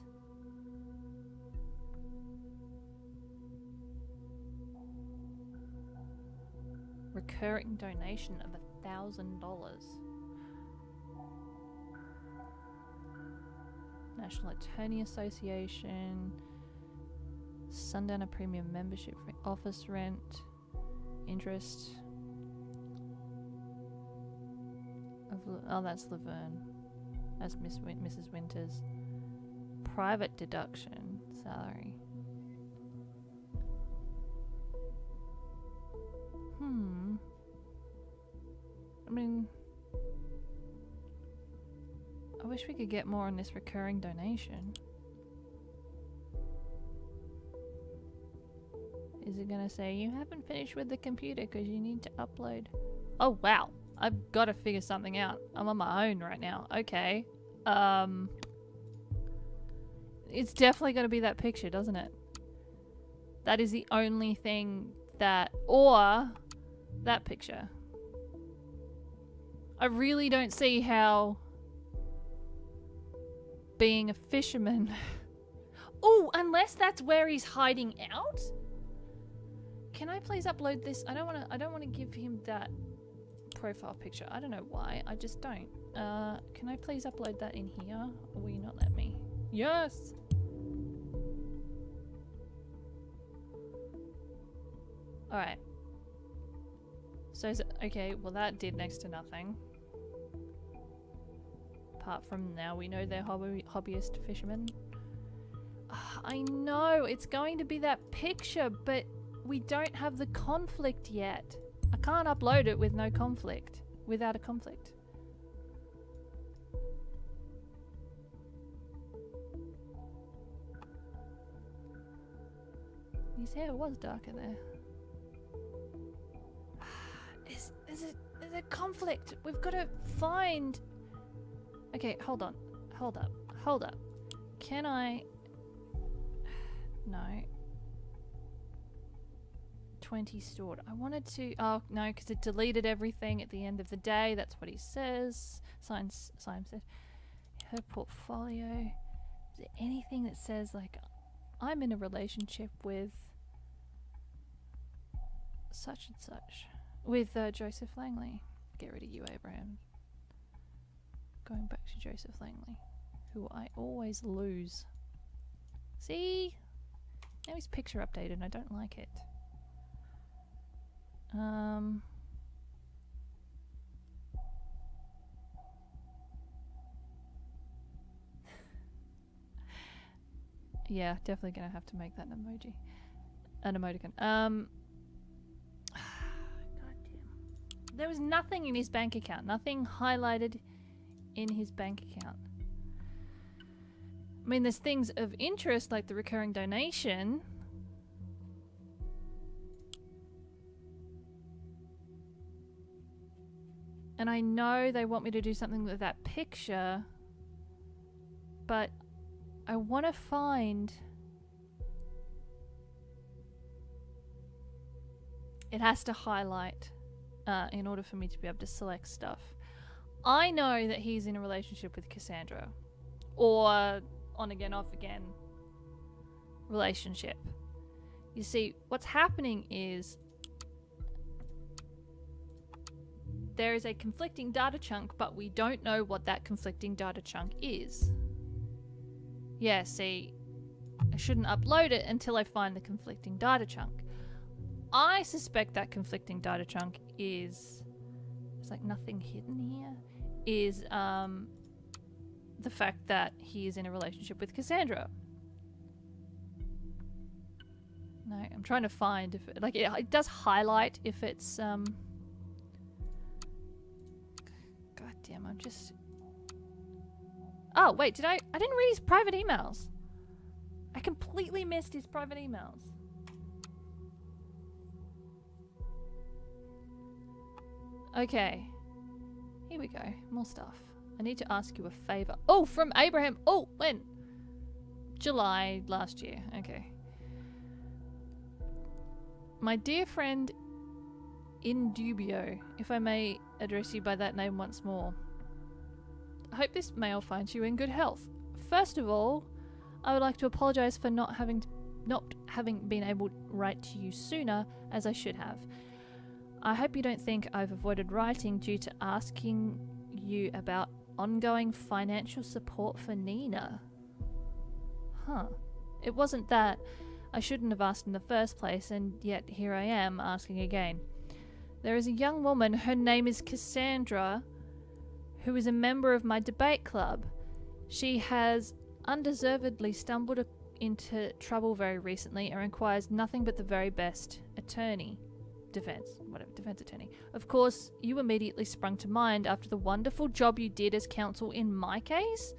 Recurring donation of $1,000. National Attorney Association. Sundowner Premium membership for office rent. Interest. Oh, that's Laverne. That's Mrs. Winters. Private deduction. Salary. I mean, I wish we could get more on this recurring donation. Is it gonna say you haven't finished with the computer because you need to upload? Oh wow, I've got to figure something out. I'm on my own right now. Okay. It's definitely gonna be that picture, doesn't it? That is the only thing that, or that picture. I really don't see how being a fisherman. Oh, unless that's where he's hiding out. Can I please upload this? I don't want to give him that profile picture. I don't know why. I just don't. Can I please upload that in here? Or will you not let me? Yes. All right. So is it, okay, well that did next to nothing. Apart from now we know they're hobbyist fishermen. I know, it's going to be that picture, but we don't have the conflict yet. I can't upload it with no conflict. Without a conflict. His hair was darker there. There's a conflict. We've got to find... Okay, hold on. Hold up. Can I... No. 20 stored. I wanted to... Oh, no, because it deleted everything at the end of the day. That's what he says. Simon said. Her portfolio. Is there anything that says, like, I'm in a relationship with... such and such. With Joseph Langley. Get rid of you, Abraham. Going back to Joseph Langley, who I always lose. See? Now his picture updated and I don't like it. Yeah, definitely gonna have to make that an emoji. An emoticon. There was nothing in his bank account. Nothing highlighted in his bank account. I mean, there's things of interest like the recurring donation. And I know they want me to do something with that picture. But I want to find... It has to highlight... in order for me to be able to select stuff. I know that he's in a relationship with Cassandra. Or on again, off again relationship. You see, what's happening is there is a conflicting data chunk, but we don't know what that conflicting data chunk is. Yeah, see, a shouldn't upload it until I find the conflicting data chunk. I suspect that conflicting data chunk is... There's like nothing hidden here. Is the fact that he is in a relationship with Cassandra. No, I'm trying to find if it, like it does highlight if it's God damn, I'm just... Oh wait, I didn't read his private emails. I completely missed his private emails. Okay. Here we go. More stuff. I need to ask you a favor. Oh, from Abraham. Oh, when? July last year. Okay. My dear friend in dubio, if I may address you by that name once more. I hope this mail finds you in good health. First of all, I would like to apologize for not having been able to write to you sooner as I should have. I hope you don't think I've avoided writing due to asking you about ongoing financial support for Nina. Huh. It wasn't that. I shouldn't have asked in the first place, and yet here I am asking again. There is a young woman, her name is Cassandra, who is a member of my debate club. She has undeservedly stumbled into trouble very recently and requires nothing but the very best defense attorney. Of course, you immediately sprung to mind after the wonderful job you did as counsel in my case.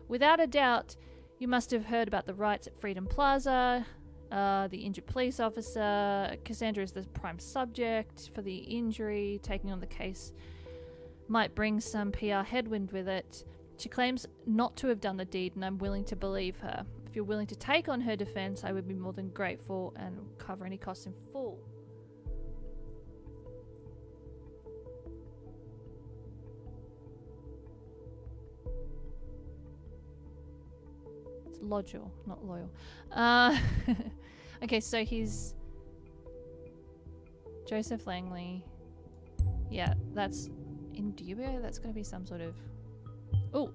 Without a doubt, you must have heard about the riots at Freedom Plaza, the injured police officer. Cassandra is the prime subject for the injury. Taking on the case might bring some PR headwind with it. She claims not to have done the deed, and I'm willing to believe her. If you're willing to take on her defense, I would be more than grateful and cover any costs in full. It's logical, not loyal. Okay, so he's Joseph Langley. Yeah, that's in dubio. That's going to be some sort of... Oh,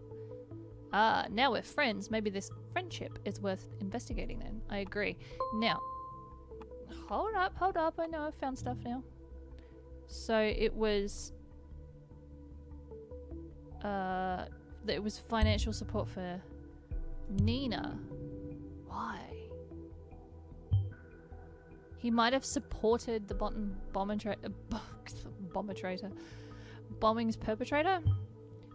now we're friends. Maybe this friendship is worth investigating then. I agree. Now, hold up. I know I've found stuff now. So it was financial support for Nina. Why? He might have supported the bombing's perpetrator.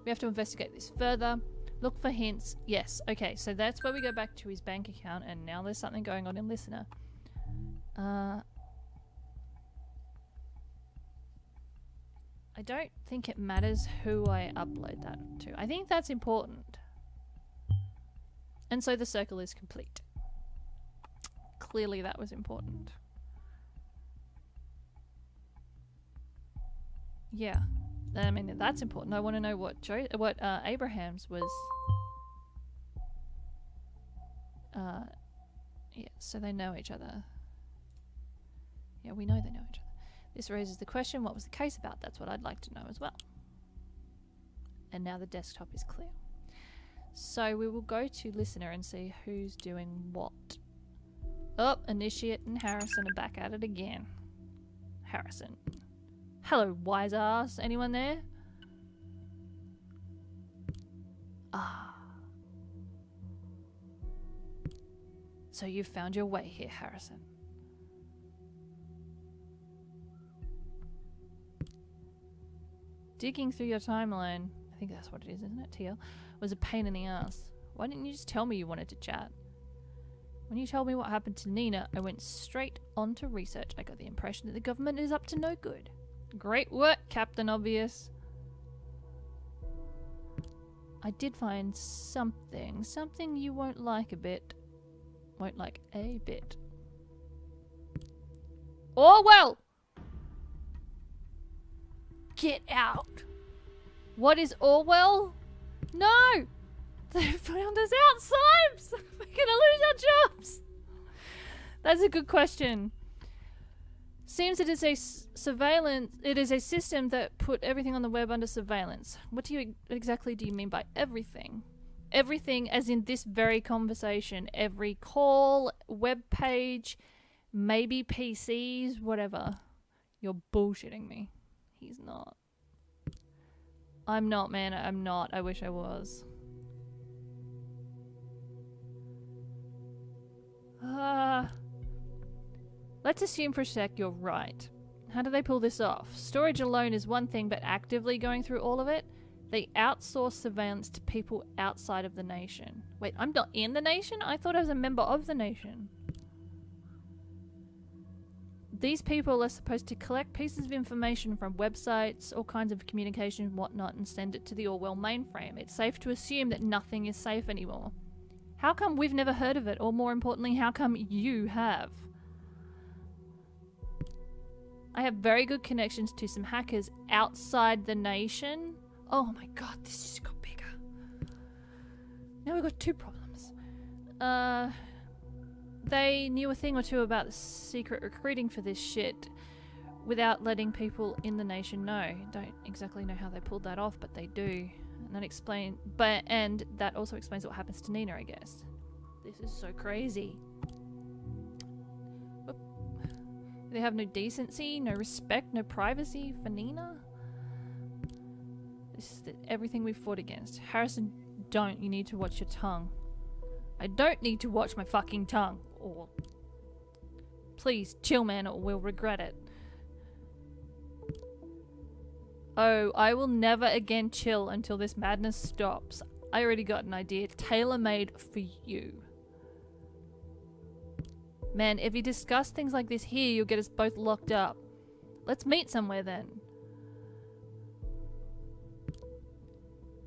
We have to investigate this further. Look for hints. Yes. Okay, so that's where we go back to his bank account, and now there's something going on in Listener. I don't think it matters who I upload that to. I think that's important. And so the circle is complete. Clearly that was important. Yeah. I mean, that's important. I want to know what Abraham's was. Yeah, so they know each other. Yeah, we know they know each other. This raises the question, what was the case about? That's what I'd like to know as well. And now the desktop is clear. So we will go to Listener and see who's doing what. Oh, Initiate and Harrison are back at it again. Harrison. Hello, wise ass. Anyone there? Ah. So you've found your way here, Harrison. Digging through your timeline, I think that's what it is, isn't it, TL? Was a pain in the ass. Why didn't you just tell me you wanted to chat? When you told me what happened to Nina, I went straight on to research. I got the impression that the government is up to no good. Great work, Captain Obvious. I did find something you won't like a bit. Won't like a bit. Orwell! Get out! What is Orwell? No! They found us outside! We're gonna lose our jobs! That's a good question. Seems it is a surveillance. It is a system that put everything on the web under surveillance. What exactly do you mean by everything? Everything, as in this very conversation, every call, web page, maybe PCs, whatever. You're bullshitting me. He's not. I'm not, man. I'm not. I wish I was. Let's assume for a sec you're right. How do they pull this off? Storage alone is one thing, but actively going through all of it? They outsource surveillance to people outside of the nation. Wait, I'm not in the nation? I thought I was a member of the nation. These people are supposed to collect pieces of information from websites, all kinds of communication and whatnot, and send it to the Orwell mainframe. It's safe to assume that nothing is safe anymore. How come we've never heard of it? Or more importantly, how come you have? I have very good connections to some hackers outside the nation. Oh my god, this just got bigger. Now we've got two problems. They knew a thing or two about the secret recruiting for this shit without letting people in the nation know. Don't exactly know how they pulled that off, but they do. And that also explains what happens to Nina, I guess. This is so crazy. Oop. They have no decency, no respect, no privacy for Nina. This is everything we've fought against. Harrison, don't. You need to watch your tongue. I don't need to watch my fucking tongue. Or please, chill, man, or we'll regret it. Oh, I will never again chill until this madness stops. I already got an idea tailor-made for you. Man, if you discuss things like this here, you'll get us both locked up. Let's meet somewhere then.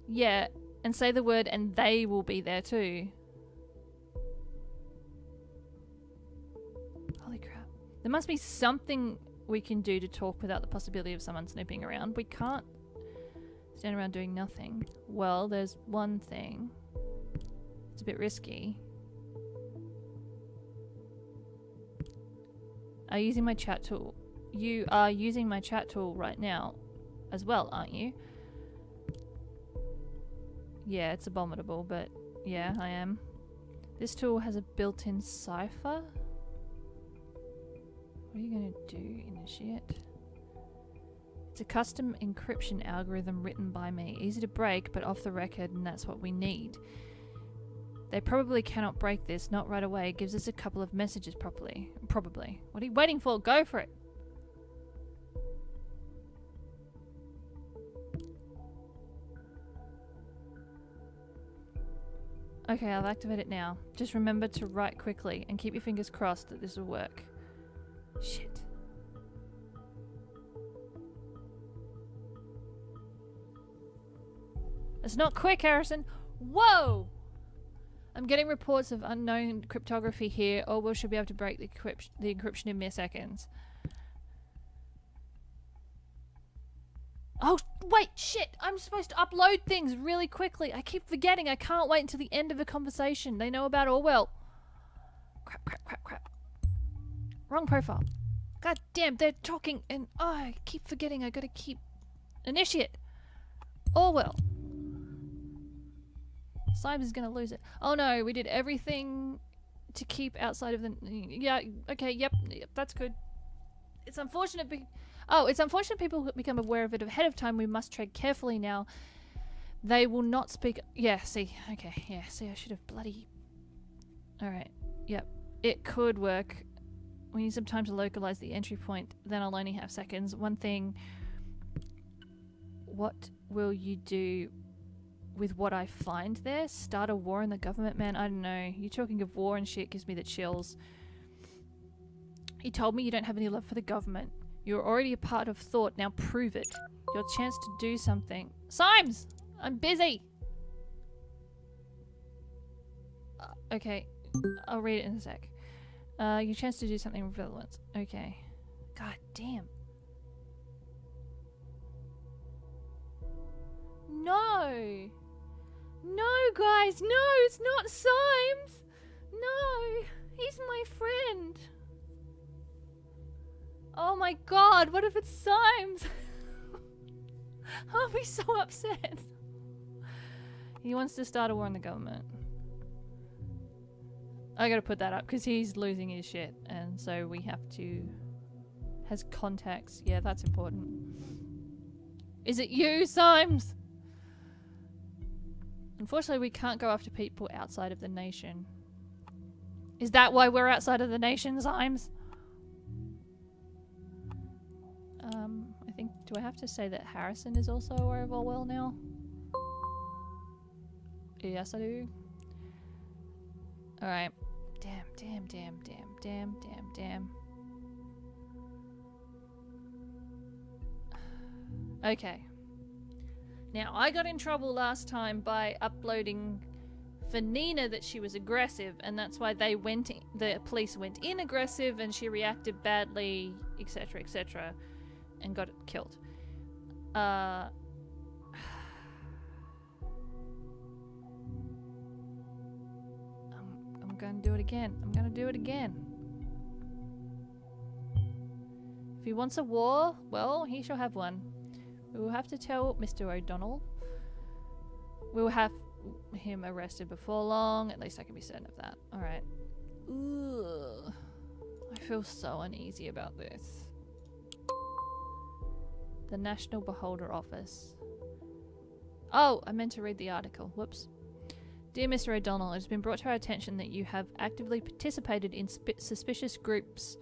Yeah, and say the word and they will be there too. Holy crap. There must be something we can do to talk without the possibility of someone snooping around. We can't stand around doing nothing. Well, there's one thing. It's a bit risky. Are you using my chat tool? You are using my chat tool right now as well, aren't you? Yeah, it's abominable, but yeah, I am. This tool has a built-in cipher. What are you going to do, initiate? It's a custom encryption algorithm written by me. Easy to break, but off the record, and that's what we need. They probably cannot break this, not right away. It gives us a couple of messages probably. What are you waiting for? Go for it! Okay, I'll activate it now. Just remember to write quickly and keep your fingers crossed that this will work. Shit. It's not quick, Harrison. Whoa! I'm getting reports of unknown cryptography here. Orwell should be able to break the encryption in mere seconds. Oh, wait, shit! I'm supposed to upload things really quickly. I keep forgetting. I can't wait until the end of a conversation. They know about Orwell. Crap. Wrong profile. God damn, they're talking and I keep forgetting. I gotta keep... Initiate. Orwell. Symes is gonna lose it. Oh no, we did everything to keep outside of the... Yeah, okay, yep, that's good. It's unfortunate... it's unfortunate people become aware of it ahead of time. We must tread carefully now. They will not speak... Yeah, see. Okay, yeah, see, I should have bloody... Alright, yep. It could work. We need some time to localize the entry point. Then I'll only have seconds. One thing... What will you do with what I find there? Start a war in the government? Man, I don't know. You talking of war and shit gives me the chills. You told me you don't have any love for the government. You're already a part of thought. Now prove it. Your chance to do something. Symes! I'm busy! Okay. I'll read it in a sec. Your chance to do something of relevance. Okay. God damn. No! No, guys! No! It's not Symes! No! He's my friend! Oh my god, what if it's Symes? I'll be so upset. He wants to start a war on the government. I gotta put that up because he's losing his shit, and so we have to... Has contacts. Yeah, that's important. Is it you, Symes? Unfortunately, we can't go after people outside of the nation. Is that why we're outside of the nation, Symes? I think... Do I have to say that Harrison is also aware of Orwell now? Yes, I do. Alright. Damn. Okay. Now, I got in trouble last time by uploading for Nina that she was aggressive, and that's why the police went in aggressive and she reacted badly, etc., etc., and got killed. I'm gonna do it again. If he wants a war, well, he shall have one. We will have to tell Mr. O'Donnell. We will have him arrested before long. At least I can be certain of that. Alright. Ugh. I feel so uneasy about this. The National Beholder Office. Oh, I meant to read the article. Whoops. Dear Mr. O'Donnell, it has been brought to our attention that you have actively participated in suspicious groups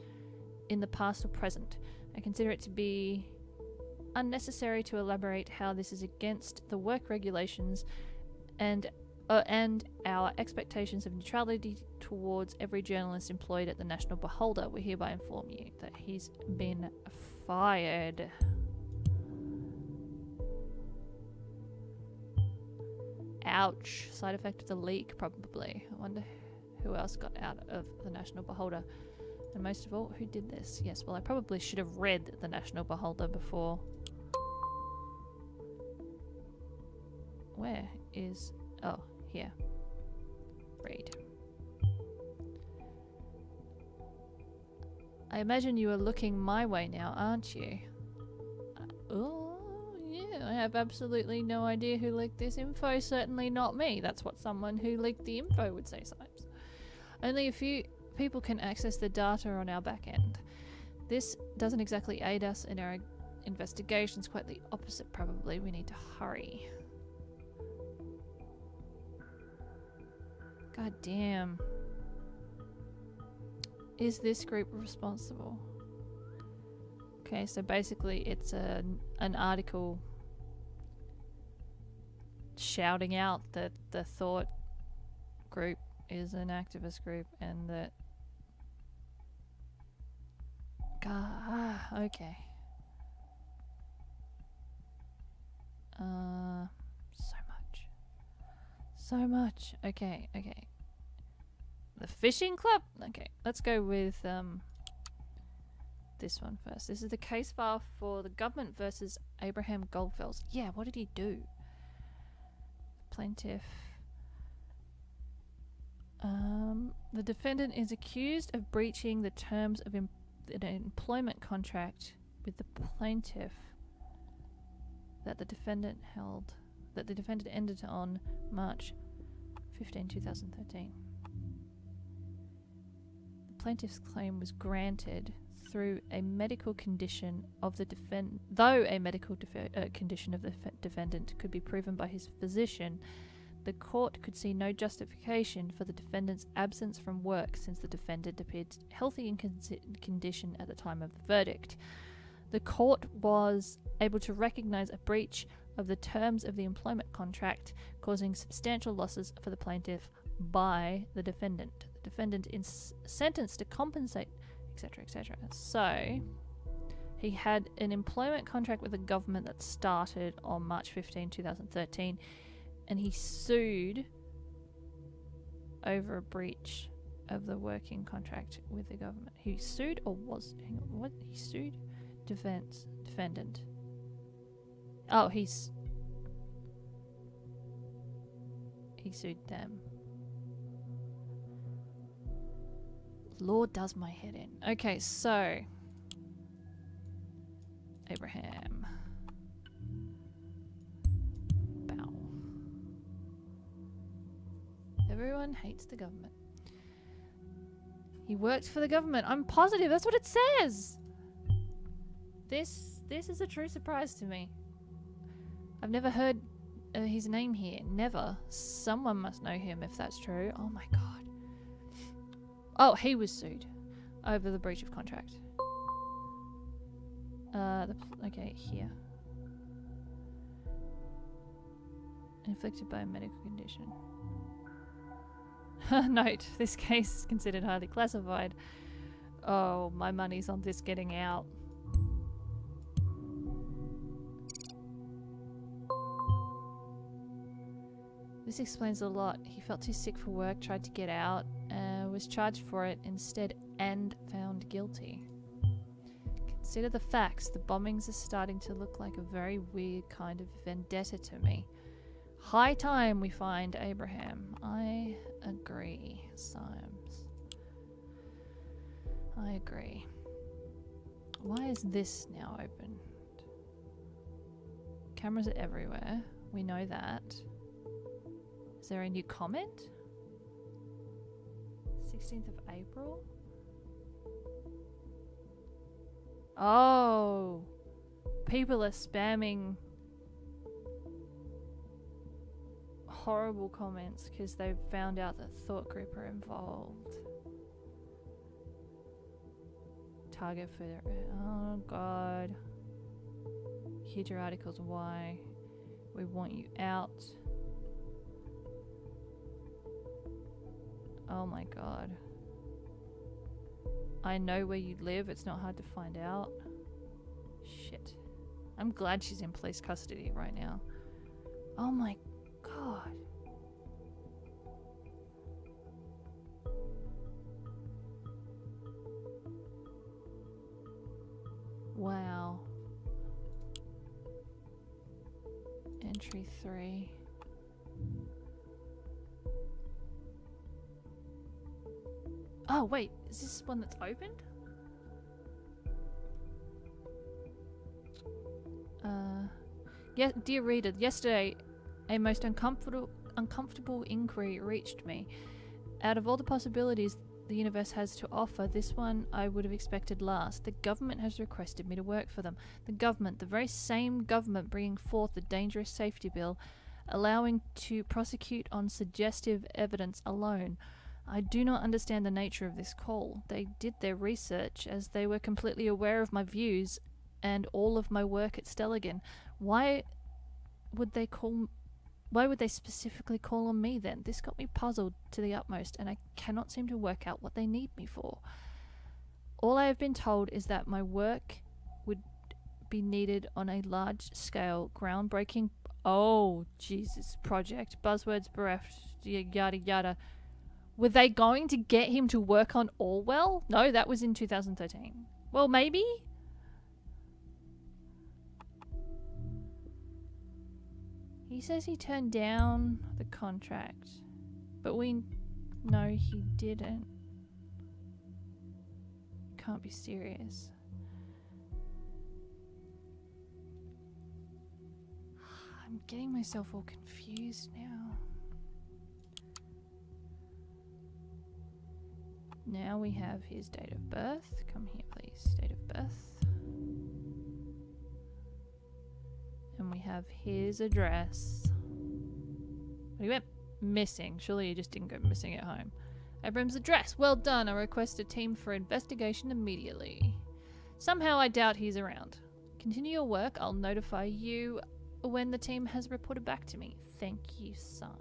in the past or present. I consider it to be unnecessary to elaborate how this is against the work regulations and our expectations of neutrality towards every journalist employed at the National Beholder. We hereby inform you that he's been fired. Ouch. Side effect of the leak, probably. I wonder who else got out of the National Beholder. And most of all, who did this? Yes, well, I probably should have read the National Beholder before. Where is... Oh, here. Read. I imagine you are looking my way now, aren't you? Oh, yeah, I have absolutely no idea who leaked this info. Certainly not me. That's what someone who leaked the info would say, Symes. Only a few people can access the data on our back end. This doesn't exactly aid us in our investigations. Quite the opposite, probably. We need to hurry. God damn. Is this group responsible? Okay, so basically it's an article shouting out that the Thought group is an activist group and that... God, okay. So much. Okay. The fishing club? Okay, let's go with this one first. This is the case file for the government versus Abraham Goldfels. Yeah, what did he do? Plaintiff. The defendant is accused of breaching the terms of an employment contract with the plaintiff that the defendant ended on March 15, 2013. The plaintiff's claim was granted through a medical condition of the defendant, though a medical condition of the defendant could be proven by his physician. The court could see no justification for the defendant's absence from work since the defendant appeared healthy in condition at the time of the verdict. The court was able to recognize a breach of the terms of the employment contract, causing substantial losses for the plaintiff by the defendant. The defendant is sentenced to compensate, etc., etc. So, he had an employment contract with the government that started on March 15, 2013, and he sued over a breach of the working contract with the government. He sued or was... Hang on, what? He sued? Defendant. Oh, he sued them. Lord does my head in. Okay, so Abraham. Bow. Everyone hates the government. He worked for the government. I'm positive. That's what it says. This is a true surprise to me. I've never heard his name here. Never. Someone must know him if that's true. Oh my god. Oh, he was sued over the breach of contract. Okay, here. Inflicted by a medical condition. Note, this case is considered highly classified. Oh, my money's on this getting out. This explains a lot. He felt too sick for work, tried to get out, was charged for it instead and found guilty. Consider the facts. The bombings are starting to look like a very weird kind of vendetta to me. High time we find Abraham. I agree, Symes. I agree. Why is this now open? Cameras are everywhere. We know that. Is there a new comment? 16th of April? Oh! People are spamming horrible comments because they've found out that Thought Group are involved. Target for... Oh god. Here's your articles. Why? We want you out. Oh my god. I know where you live. It's not hard to find out. Shit. I'm glad she's in police custody right now. Oh my god. Wow. Entry 3. Oh wait, is this one that's opened? Yeah, dear reader, yesterday a most uncomfortable inquiry reached me. Out of all the possibilities the universe has to offer, this one I would have expected last. The government has requested me to work for them. The government, the very same government bringing forth the dangerous safety bill, allowing to prosecute on suggestive evidence alone. I do not understand the nature of this call. They did their research as they were completely aware of my views and all of my work at Stelligan. Why would they specifically call on me then? This got me puzzled to the utmost, and I cannot seem to work out what they need me for. All I have been told is that my work would be needed on a large scale, groundbreaking, oh Jesus, project, buzzwords bereft, yada yada. Were they going to get him to work on Orwell? No, that was in 2013. Well, maybe? He says he turned down the contract, but we know he didn't. Can't be serious. I'm getting myself all confused now. Now we have his date of birth. Come here, please. Date of birth. And we have his address. But he went missing. Surely he just didn't go missing at home. Abraham's address. Well done. I request a team for investigation immediately. Somehow I doubt he's around. Continue your work. I'll notify you when the team has reported back to me. Thank you, Symes.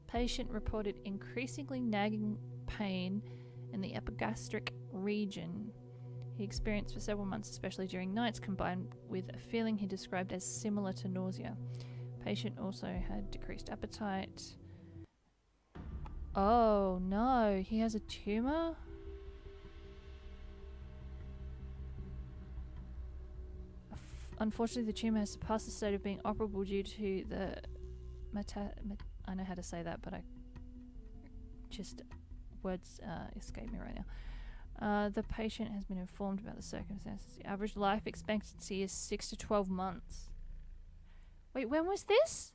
Patient reported increasingly nagging pain in the epigastric region. He experienced for several months, especially during nights, combined with a feeling he described as similar to nausea. Patient also had decreased appetite. Oh no, he has a tumor? Unfortunately, the tumor has surpassed the state of being operable due to the I know how to say that, but I just words escape me right now. The patient has been informed about the circumstances. The average life expectancy is 6 to 12 months. Wait, when was this?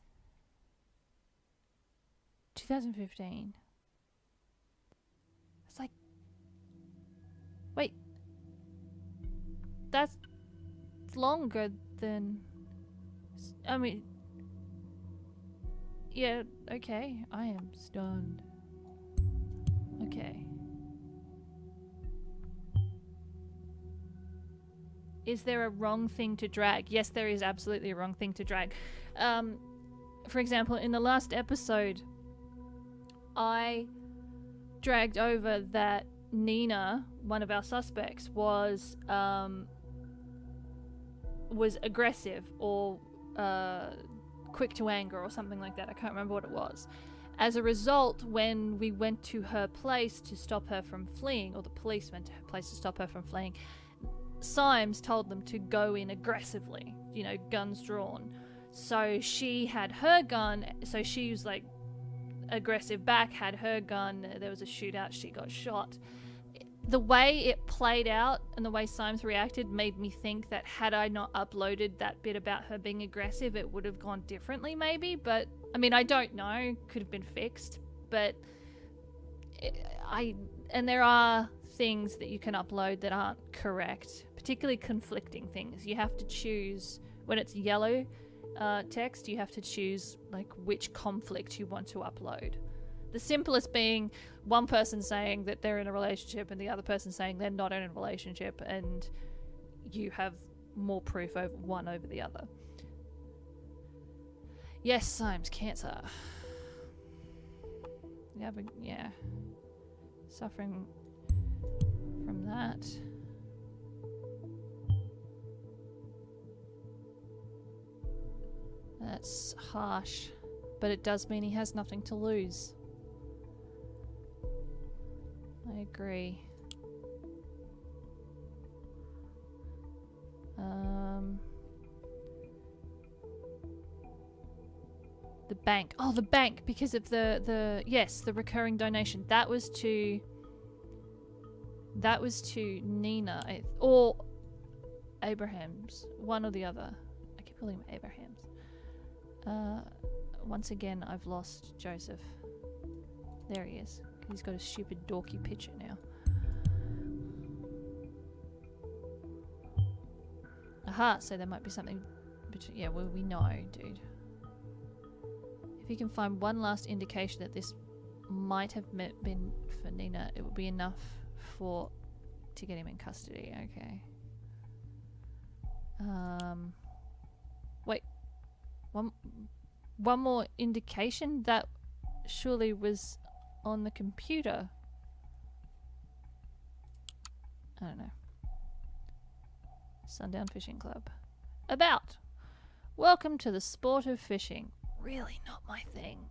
2015. It's like... Wait. That's longer than... I mean... Yeah, okay. I am stunned. Okay. Is there a wrong thing to drag? Yes, there is absolutely a wrong thing to drag. For example, in the last episode, I dragged over that Nina, one of our suspects, was aggressive or quick to anger or something like that. I can't remember what it was. As a result, when we went to her place to stop her from fleeing, or the police went to her place to stop her from fleeing, Symes told them to go in aggressively, you know, guns drawn. So she had her gun, so she was like aggressive back, had her gun, there was a shootout, she got shot. The way it played out and the way Symes reacted made me think that had I not uploaded that bit about her being aggressive, it would have gone differently maybe. But, I mean, I don't know. Could have been fixed. But and there are things that you can upload that aren't correct, particularly conflicting things. You have to choose, when it's yellow text, you have to choose like which conflict you want to upload. The simplest being one person saying that they're in a relationship and the other person saying they're not in a relationship, and you have more proof over one over the other. Yes, Symes, cancer. Yeah, but yeah. Suffering from that. That's harsh, but it does mean he has nothing to lose. I agree. The bank. Oh, the bank, because of the recurring donation. That was to Nina or Abraham's, one or the other. I keep calling him Abraham's. Once again, I've lost Joseph. There he is. He's got a stupid dorky picture now. Aha, so there might be something between... Yeah, well, we know, dude. If you can find one last indication that this might have been for Nina, it would be enough to get him in custody. Okay. Wait. One more indication? That surely was on the computer. I don't know. Sundown Fishing Club. About. Welcome to the sport of fishing. Really not my thing.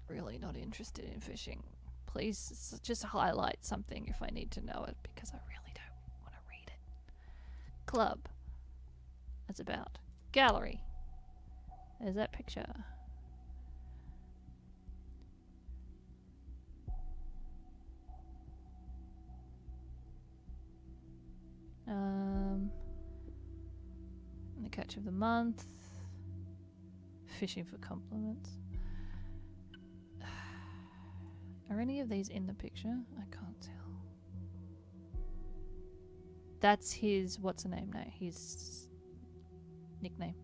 Really not interested in fishing. Please just highlight something if I need to know it, because I really don't want to read it. Club. That's about. Gallery. There's that picture. The catch of the month. Fishing for compliments. Are any of these in the picture? I can't tell. That's his, what's the name now? His nickname.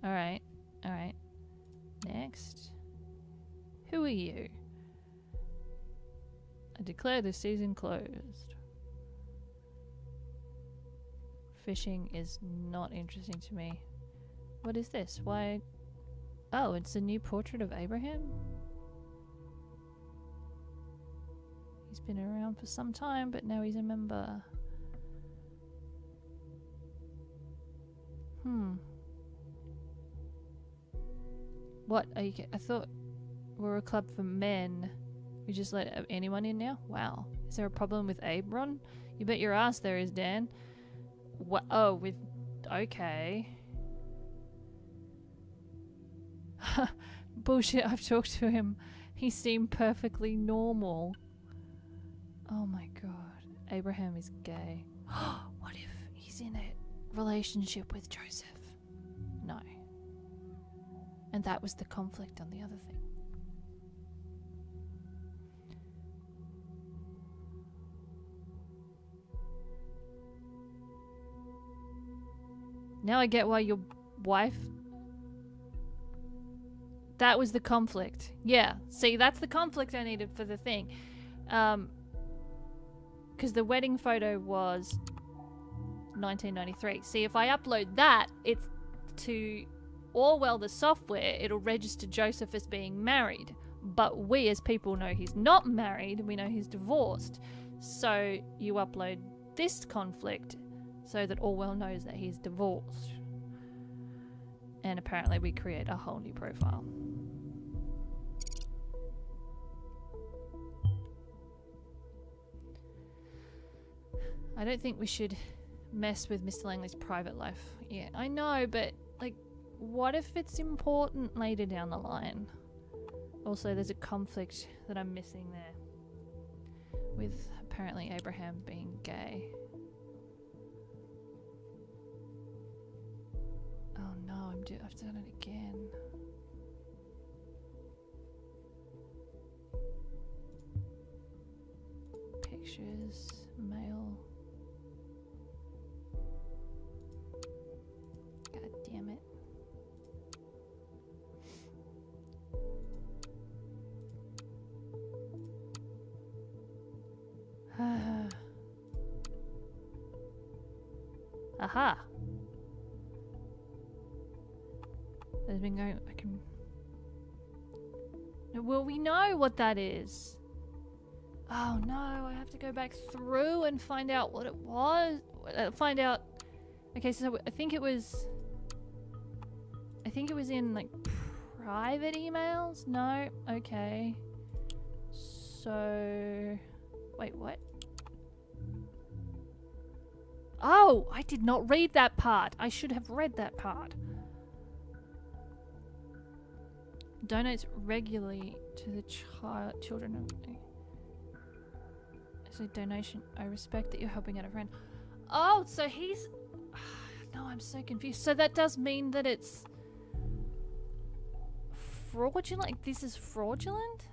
Alright, alright. Next. Who are you? I declare the season closed. Fishing is not interesting to me. What is this? Why? Oh, it's a new portrait of Abraham? He's been around for some time, but now he's a member. What? Are you, I thought we were a club for men. We just let anyone in now? Wow. Is there a problem with Abron? You bet your ass there is, Dan. What? Oh, with... Okay. Bullshit, I've talked to him. He seemed perfectly normal. Oh my god. Abraham is gay. What if he's in a relationship with Joseph? No. And And that was the conflict on the other thing. Now I get why your wife... That was the conflict. Yeah, see, that's the conflict I needed for the thing. Because the wedding photo was 1993. See, if I upload that, it's to Orwell, the software, it'll register Joseph as being married. But we as people know he's not married, we know he's divorced. So you upload this conflict so that Orwell knows that he's divorced. And apparently we create a whole new profile. I don't think we should mess with Mr. Langley's private life. Yeah, I know, but like, what if it's important later down the line? Also, there's a conflict that I'm missing there with apparently Abraham being gay. Oh no, I've done it again. Pictures, mail. God damn it. Aha. There's been going. I can. No, well, we know what that is. Oh no! I have to go back through and find out what it was. Find out. Okay, so I think it was. I think it was in like private emails. No. Okay. So. Wait, what? Oh, I did not read that part. I should have read that part. Donates regularly to the children of... It's a donation. I respect that you're helping out a friend. Oh, so he's... No, I'm so confused. So that does mean that it's... fraudulent? Like, this is fraudulent?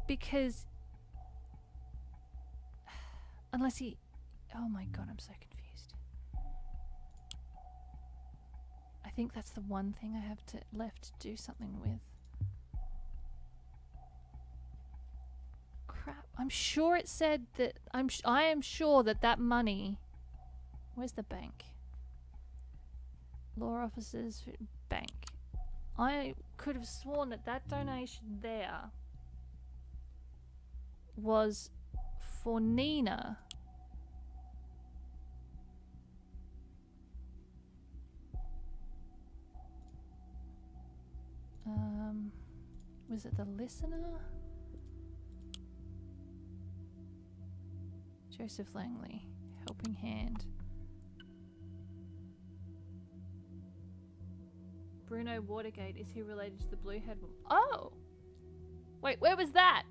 Because... Unless he... Oh my god, I'm so confused. I think that's the one thing I have left to do something with. Crap. I'm sure it said that... I am sure that that money... Where's the bank? Law officers... Bank. I could have sworn that that donation there... was... for Nina. Was it the listener? Joseph Langley, helping hand. Bruno Watergate, is he related to the blue-haired woman? Oh! Wait, where was that?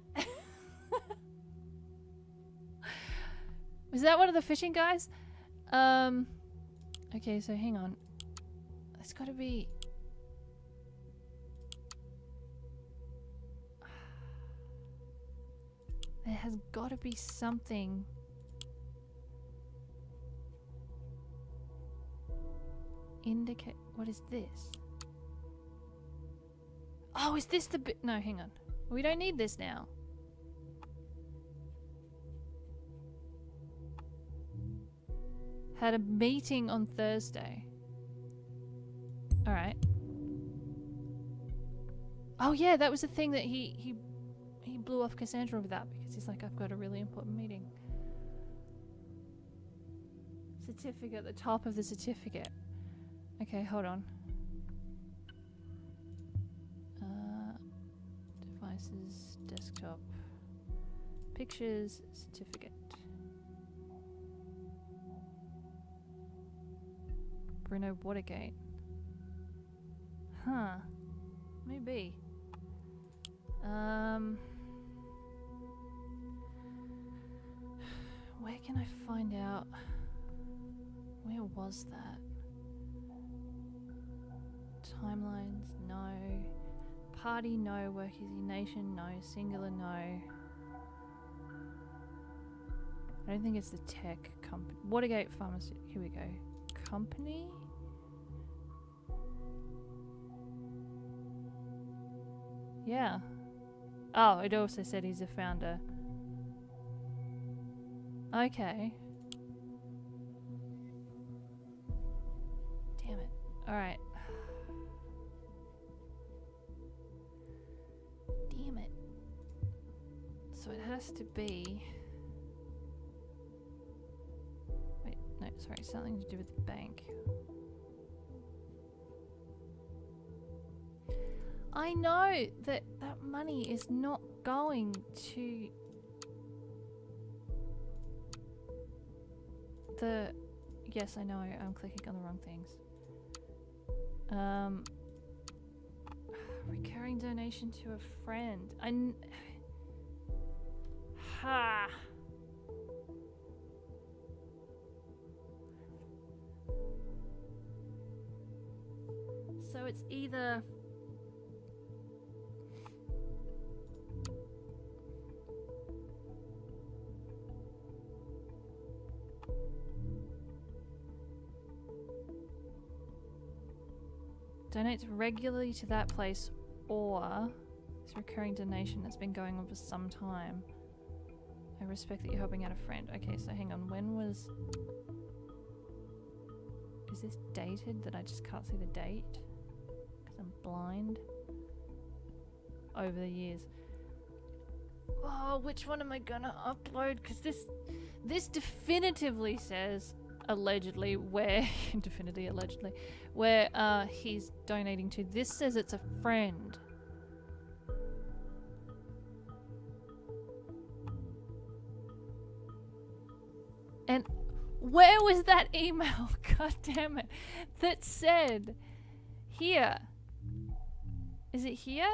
Was that one of the fishing guys? Okay, so hang on. It's gotta be... There has gotta be something... Indicate... What is this? Oh, is this the bit... No, hang on. We don't need this now. Had a meeting on Thursday. Alright. Oh yeah, that was the thing that he blew off Cassandra with that because he's like, I've got a really important meeting. Certificate at the top of the certificate. Okay, hold on. Devices, desktop, pictures, certificate. Bruno Watergate. Huh. Maybe. Where can I find out? Where was that? Timelines, no. Party, no. Work is your nation, no. Singular, no. I don't think it's the tech company. Watergate Pharmacy. Here we go. Company? Yeah. Oh, it also said he's a founder. Okay. Damn it. Alright. Damn it. So it has to be... Wait, no, sorry, something to do with the bank. I know that that money is not going to the... Yes, I know, I'm clicking on the wrong things. Recurring donation to a friend. Ha! So it's either... donates regularly to that place, or it's a recurring donation that's been going on for some time. I respect that you're helping out a friend. Okay, so hang on, when was... Is this dated that I just can't see the date? Because I'm blind. Over the years. Oh, which one am I gonna upload? Because this definitively says... allegedly, where definitively allegedly where he's donating to. This says it's a friend. And where was that email, god damn it, that said here? Is it here?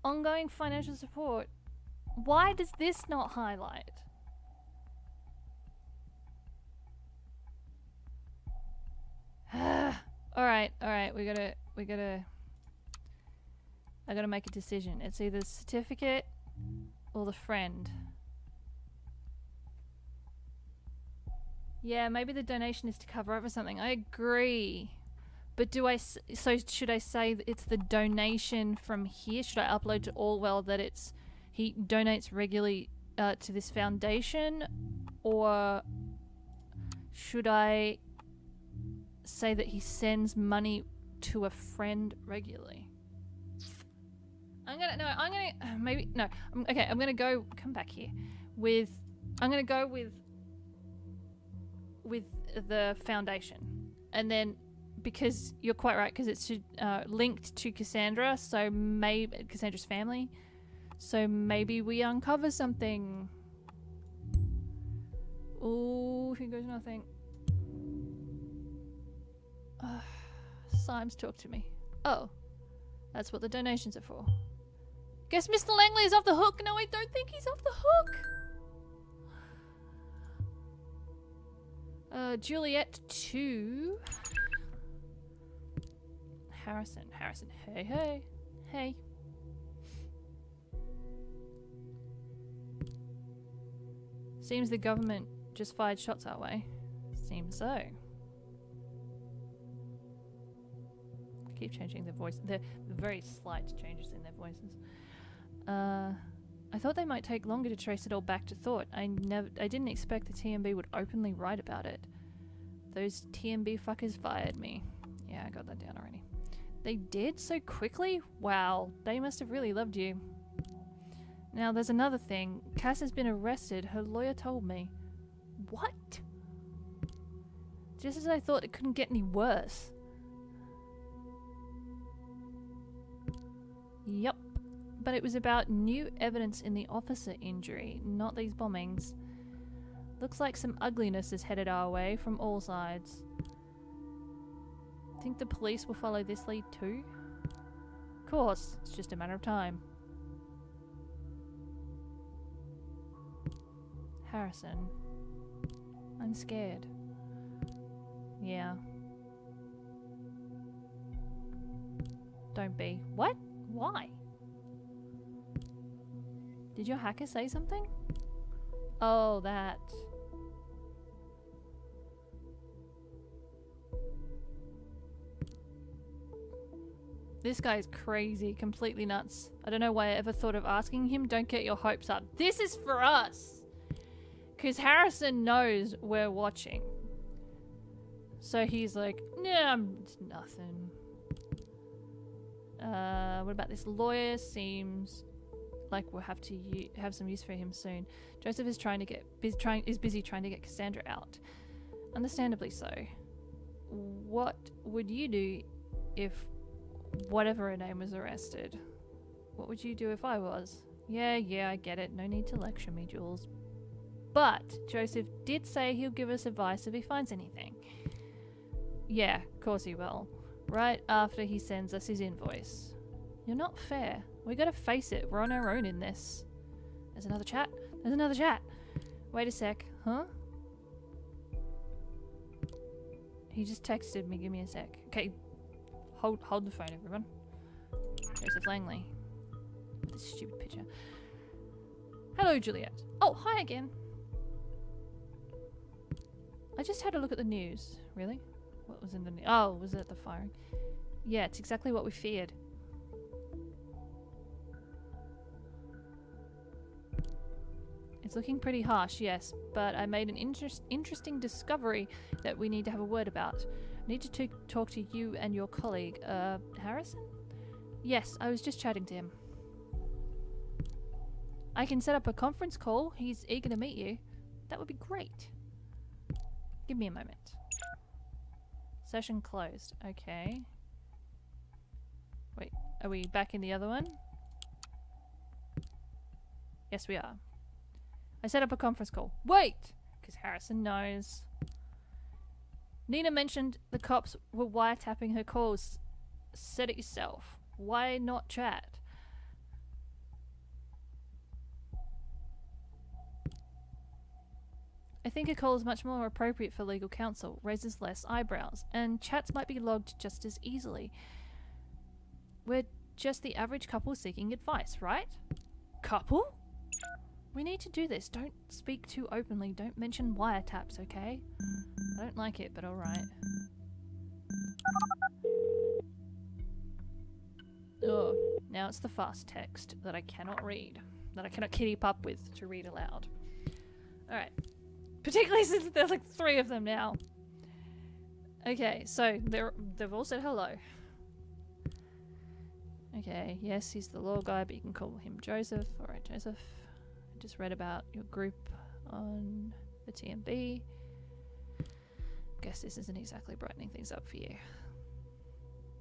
Ongoing financial support. Why does this not highlight? Alright, we gotta I gotta make a decision. It's either the certificate or the friend. Yeah, maybe the donation is to cover up for something. I agree. But do I... So should I say that it's the donation from here? Should I upload to Orwell that it's... He donates regularly to this foundation? Or should I say that he sends money to a friend regularly? I'm gonna go... Come back here. I'm gonna go with the foundation. And then... Because you're quite right, because it's linked to Cassandra, so maybe Cassandra's family. So maybe we uncover something. Oh, here goes nothing. Symes, talk to me. Oh, that's what the donations are for. Guess Mr. Langley is off the hook. No, I don't think he's off the hook. Juliet 2. Harrison. Hey. Seems the government just fired shots our way. Seems so. Keep changing their voice. The very slight changes in their voices. I thought they might take longer to trace it all back to thought. I didn't expect the TMB would openly write about it. Those TMB fuckers fired me. Yeah, I got that down already. They did so quickly? Wow, they must have really loved you. Now there's another thing. Cass has been arrested, her lawyer told me. What? Just as I thought it couldn't get any worse. Yup. But it was about new evidence in the officer injury, not these bombings. Looks like some ugliness is headed our way from all sides. Think the police will follow this lead too? Of course, it's just a matter of time. Harrison. I'm scared. Yeah. Don't be. What? Why? Did your hacker say something? Oh, that. This guy is crazy, completely nuts. I don't know why I ever thought of asking him. Don't get your hopes up. This is for us! Because Harrison knows we're watching. So he's like, nah, it's nothing. What about this lawyer? Seems like we'll have to have some use for him soon. Joseph is busy trying to get Cassandra out. Understandably so. What would you do if whatever her name was arrested? What would you do if I was? Yeah, I get it. No need to lecture me, Jules. But Joseph did say he'll give us advice if he finds anything. Yeah, of course he will. Right after he sends us his invoice. You're not fair. We gotta face it. We're on our own in this. There's another chat. There's another chat. Wait a sec. Huh? He just texted me. Give me a sec. Okay. Hold the phone, everyone. Joseph Langley. This stupid picture. Hello, Juliet. Oh, hi again. I just had a look at the news. Really? What was in the news? Oh, was it the firing? Yeah, it's exactly what we feared. It's looking pretty harsh, yes, but I made an interesting discovery that we need to have a word about. I need to talk to you and your colleague, Harrison? Yes, I was just chatting to him. I can set up a conference call. He's eager to meet you. That would be great. Give me a moment. Session closed. Okay. Wait, are we back in the other one? Yes, we are. I set up a conference call. Wait! Because Harrison knows. Nina mentioned the cops were wiretapping her calls. Said it yourself. Why not chat? I think a call is much more appropriate for legal counsel, raises less eyebrows, and chats might be logged just as easily. We're just the average couple seeking advice, right? Couple? We need to do this. Don't speak too openly. Don't mention wiretaps, okay? I don't like it, but alright. Oh, now it's the fast text that I cannot read. That I cannot keep up with to read aloud. Alright. Particularly since there's like 3 of them now. Okay, so they've all said hello. Okay, yes, he's the law guy, but you can call him Joseph. Alright, Joseph. I just read about your group on the TMB. Guess this isn't exactly brightening things up for you.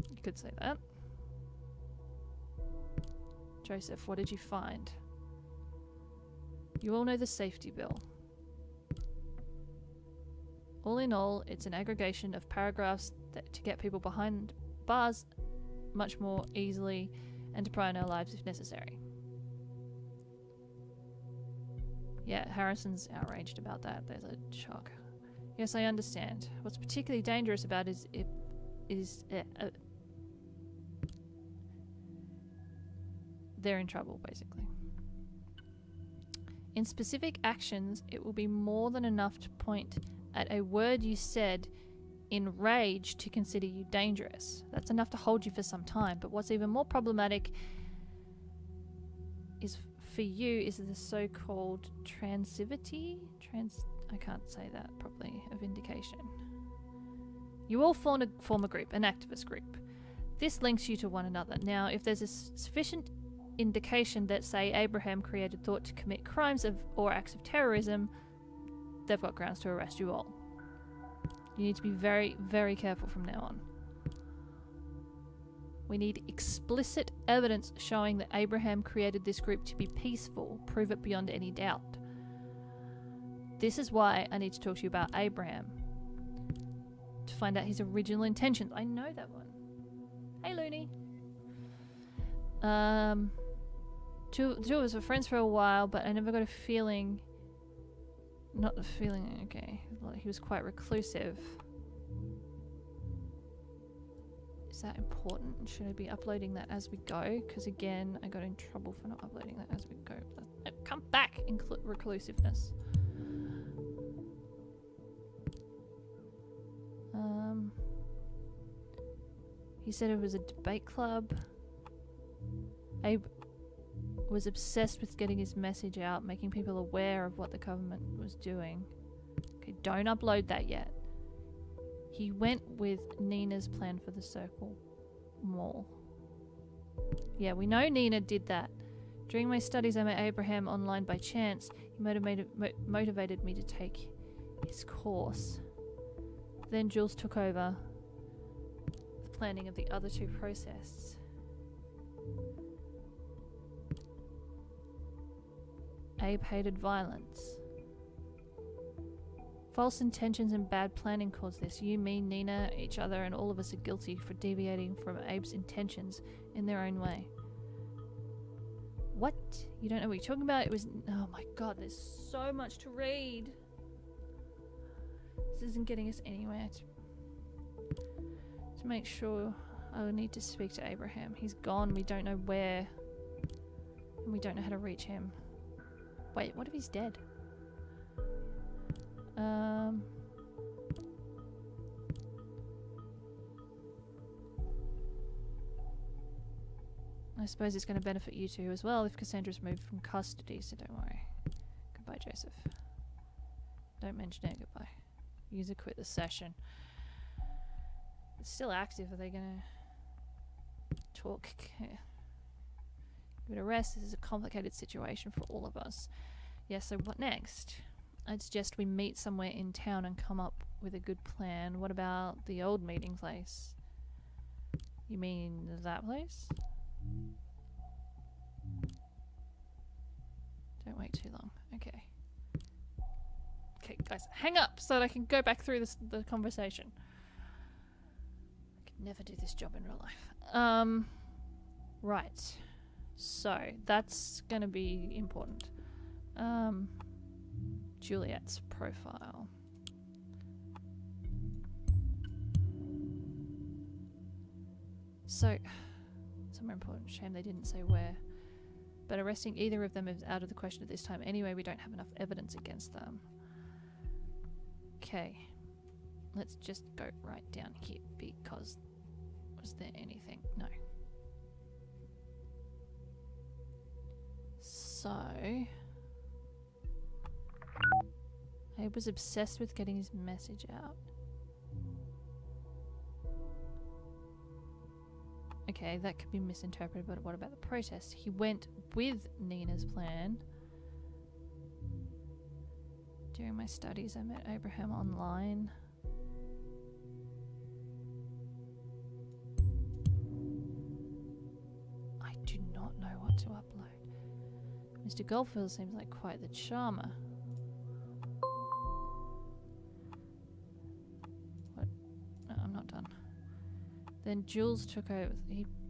You could say that. Joseph, what did you find? You all know the safety bill. All in all, it's an aggregation of paragraphs to get people behind bars much more easily and to pry on our lives if necessary. Yeah, Harrison's outraged about that. There's a shock. Yes, I understand. What's particularly dangerous about it is they're in trouble, basically. In specific actions, it will be more than enough to point at a word you said in rage to consider you dangerous. That's enough to hold you for some time, but what's even more problematic is for you is the so-called transivity? I can't say that properly, of indication. You all form a group, an activist group. This links you to one another. Now, if there's a sufficient indication that, say, Abraham created thought to commit crimes or acts of terrorism, they've got grounds to arrest you all. You need to be very, very careful from now on. We need explicit evidence showing that Abraham created this group to be peaceful. Prove it beyond any doubt. This is why I need to talk to you about Abraham. To find out his original intentions. I know that one. Hey, Looney. Two of us were friends for a while, but I never got a feeling... Not the feeling, okay. He was quite reclusive. Is that important? Should I be uploading that as we go? Because again, I got in trouble for not uploading that as we go. Come back, reclusiveness. He said it was a debate club. Abe was obsessed with getting his message out, making people aware of what the government was doing. Okay, don't upload that yet. He went with Nina's plan for the Circle Mall. Yeah, we know Nina did that. During my studies, I met Abraham online by chance. He motivated me to take his course. Then Jules took over the planning of the other two protests. Abe hated violence. False intentions and bad planning caused this. You, me, Nina, each other, and all of us are guilty for deviating from Abe's intentions in their own way. What? You don't know what you're talking about? It was... Oh my god, there's so much to read. This isn't getting us anywhere. To make sure, I will need to speak to Abraham. He's gone, we don't know where. And we don't know how to reach him. Wait, what if he's dead? I suppose it's going to benefit you two as well if Cassandra's moved from custody, so don't worry. Goodbye, Joseph. Don't mention it, goodbye. User quit the session. It's still active, are they going to talk? Give it a rest, this is a complicated situation for all of us. Yeah, so what next? I'd suggest we meet somewhere in town and come up with a good plan. What about the old meeting place? You mean that place? Don't wait too long. Okay. Okay, guys, hang up so that I can go back through the conversation. I could never do this job in real life. Right. So, that's gonna be important. Juliet's profile. So, somewhere important. Shame they didn't say where. But arresting either of them is out of the question at this time. Anyway, we don't have enough evidence against them. Okay. Let's just go right down here because... Was there anything? No. So... Abe was obsessed with getting his message out. Okay, that could be misinterpreted, but what about the protest? He went with Nina's plan. During my studies, I met Abraham online. I do not know what to upload. Mr. Goldfield seems like quite the charmer. What? No, I'm not done. Then Jules took over.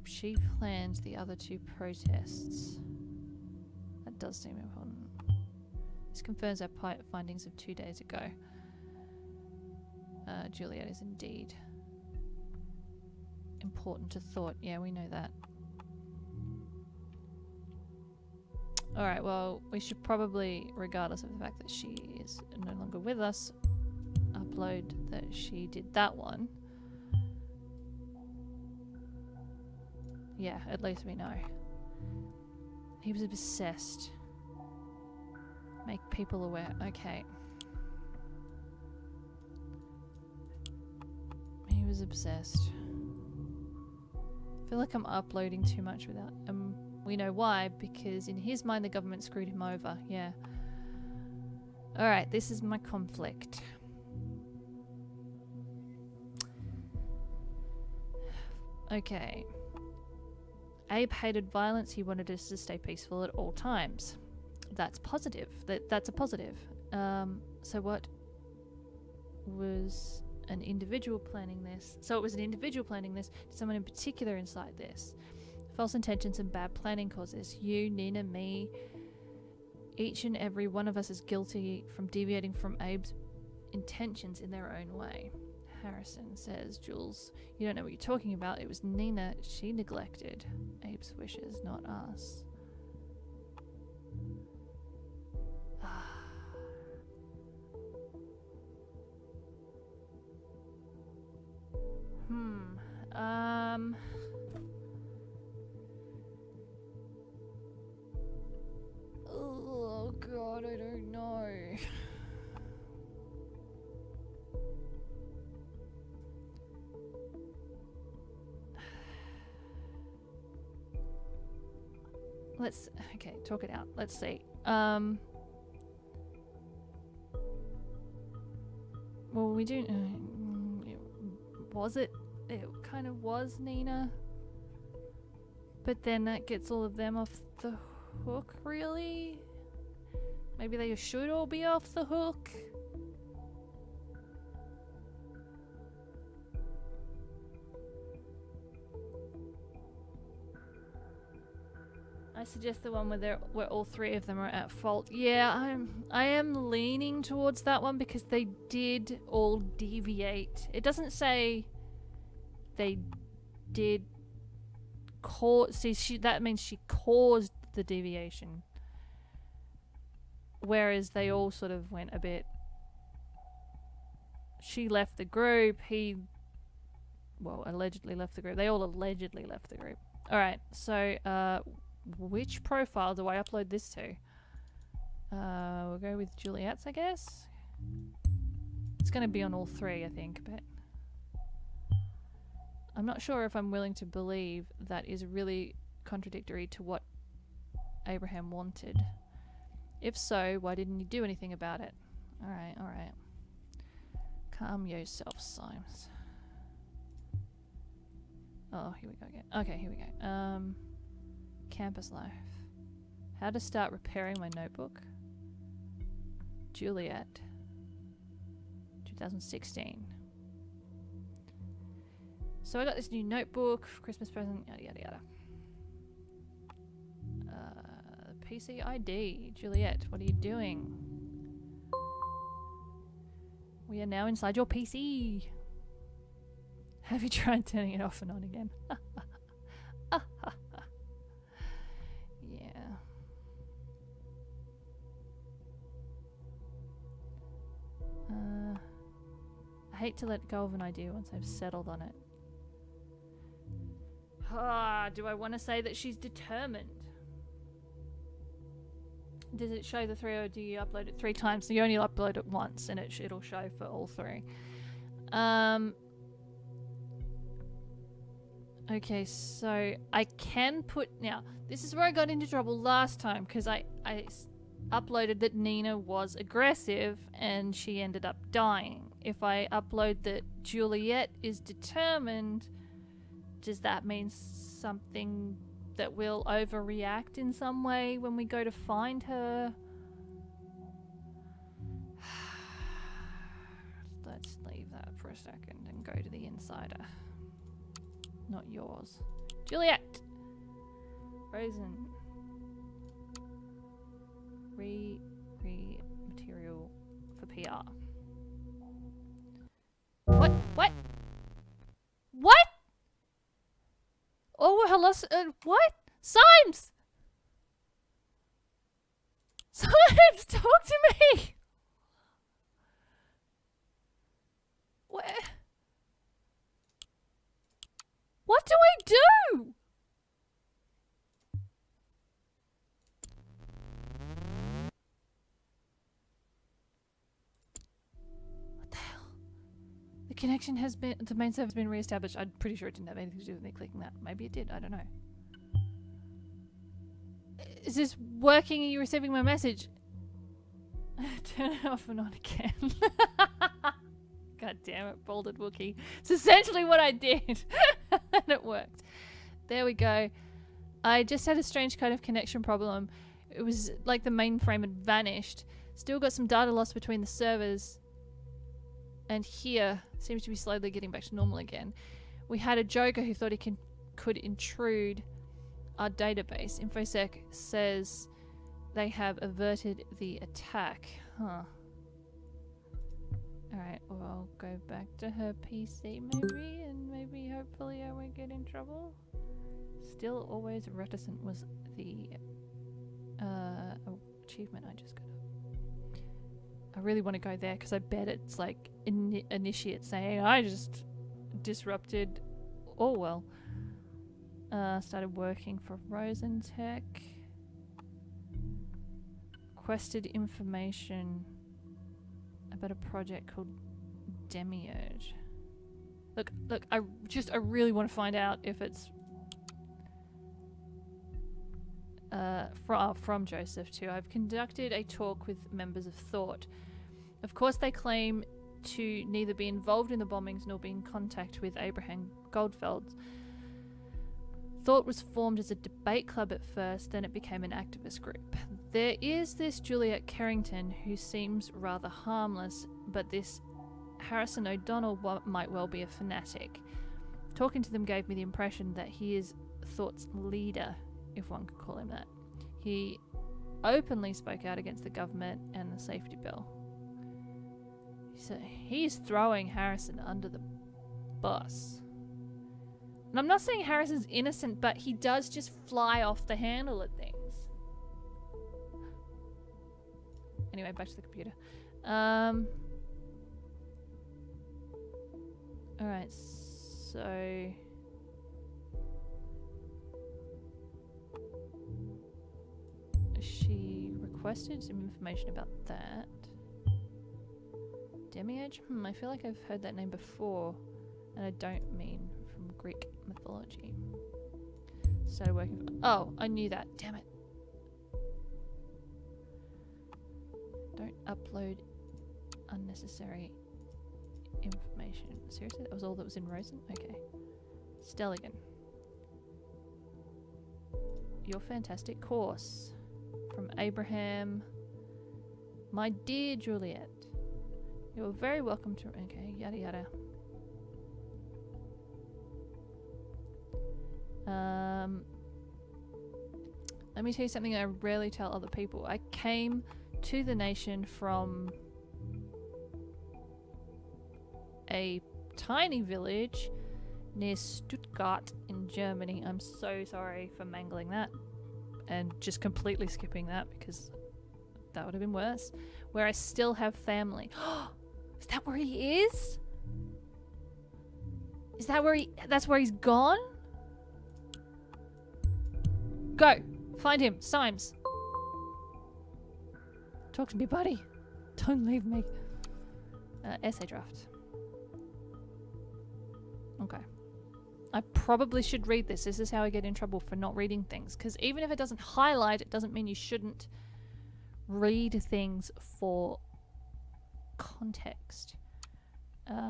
She planned the other two protests. That does seem important. This confirms our findings of 2 days ago. Juliet is indeed important to thought. Yeah, we know that. Alright, well, we should probably, regardless of the fact that she is no longer with us, upload that she did that one. Yeah, at least we know. He was obsessed. Make people aware. Okay. He was obsessed. I feel like I'm uploading too much without... we know why, because in his mind the government screwed him over. Yeah. Alright, this is my conflict. Okay. Abe hated violence. He wanted us to stay peaceful at all times. That's positive. That's a positive. So what was an individual planning this? So it was an individual planning this. Did someone in particular incite this? False intentions and bad planning caused this. You, Nina, me, each and every one of us is guilty from deviating from Abe's intentions in their own way. Harrison says, Jules, you don't know what you're talking about. It was Nina. She neglected Abe's wishes, not us. Oh god, I don't know. Okay, talk it out. Let's see. Well, we do. Was it? It kind of was Nina. But then that gets all of them off the hook, really? Maybe they should all be off the hook? I suggest the one where all three of them are at fault. Yeah, I am leaning towards that one because they did all deviate. It doesn't say they did cause. See, that means she caused the deviation. Whereas they all sort of went a bit. She left the group. He, well, allegedly left the group. They all allegedly left the group. All right, so which profile do I upload this to? We'll go with Juliet's, I guess. It's going to be on all three, I think, but I'm not sure if I'm willing to believe that is really contradictory to what Abraham wanted. If so, why didn't you do anything about it? Alright, alright. Calm yourself, Symes. Oh, here we go again. Okay, here we go. Campus life. How to start repairing my notebook. Juliet. 2016. So I got this new notebook for Christmas present, yada yada yada. PC ID. Juliet, what are you doing? We are now inside your PC. Have you tried turning it off and on again? Yeah. I hate to let go of an idea once I've settled on it. Do I want to say that she's determined? Does it show the three, or do you upload it 3 times? So you only upload it once and it'll show for all 3. Okay, so I can put... Now, this is where I got into trouble last time, because I uploaded that Nina was aggressive and she ended up dying. If I upload that Juliet is determined, does that mean something that will overreact in some way when we go to find her? Let's leave that for a second and go to the insider. Not yours. Juliet! Rosen. Material for PR. What? What? What? Oh, hello. What? Symes! Symes, talk to me! Where? What do I do? What the hell? The connection has been... The main server has been re-established. I'm pretty sure it didn't have anything to do with me clicking that. Maybe it did. I don't know. Is this working? Are you receiving my message? Turn it off and on again. God damn it, bolded Wookie. It's essentially what I did. And it worked. There we go. I just had a strange kind of connection problem. It was like the mainframe had vanished. Still got some data loss between the servers. And here seems to be slowly getting back to normal again. We had a joker who thought he could intrude our database. InfoSec says they have averted the attack. Huh. Alright. Alright, well, I'll go back to her PC maybe, and maybe hopefully I won't get in trouble. Still always reticent was the achievement I just got up. I really want to go there because I bet it's like initiate saying I just disrupted Orwell. Started working for Rosentech. Requested information about a project called Demiurge. Look, I really want to find out if it's from Joseph too. I've conducted a talk with members of Thought. Of course, they claim to neither be involved in the bombings nor be in contact with Abraham Goldfeld. Thought was formed as a debate club at first, then it became an activist group. There is this Juliet Carrington who seems rather harmless, but this Harrison O'Donnell might well be a fanatic. Talking to them gave me the impression that he is Thought's leader, if one could call him that. He openly spoke out against the government and the safety bill. So he's throwing Harrison under the bus. And I'm not saying Harrison's innocent, but he does just fly off the handle at things. Anyway, back to the computer. Alright, so... she requested some information about that. Demiurge? I feel like I've heard that name before, and I don't mean from Greek mythology. Started working... oh, I knew that. Damn it. Don't upload unnecessary information. Seriously? That was all that was in Rosen? Okay. Stelligan. Your fantastic course. From Abraham. My dear Juliet. You're very welcome to... okay, yada yada. Let me tell you something I rarely tell other people. I came to the nation from a tiny village near Stuttgart in Germany. I'm so sorry for mangling that and just completely skipping that because that would have been worse. Where I still have family. Is that where he is? Is that where that's where he's gone? Go! Find him! Symes! Talk to me, buddy. Don't leave me. Essay draft. Okay. I probably should read this. This is how I get in trouble for not reading things. Because even if it doesn't highlight, it doesn't mean you shouldn't read things for context.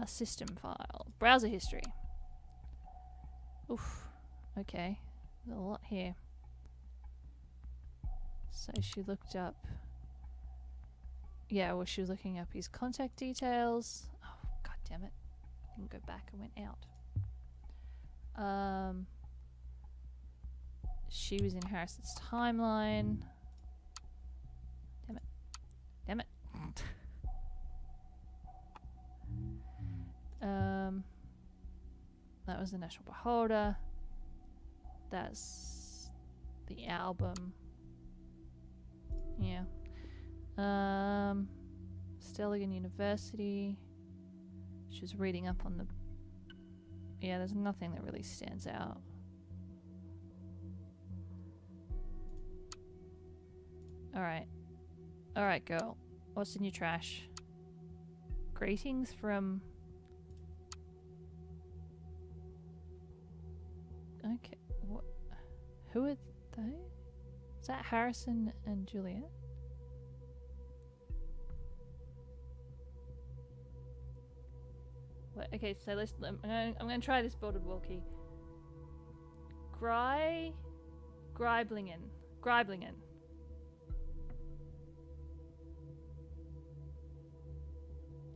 System file. Browser history. Oof. Okay. There's a lot here. So she looked up... yeah, well, she was looking up his contact details. Oh, god damn it. I didn't go back, I went out. She was in Harrison's timeline. Damn it. Damn it. That was the National Beholder. That's the album. Yeah. Stelligan University. She was reading up on the... yeah, there's nothing that really stands out. Alright. Alright, girl. What's in your trash? Greetings from... okay. What? Who are they? Is that Harrison and Juliet? What? Okay, so let's... I'm gonna try this bordered walkie. Greiblingen.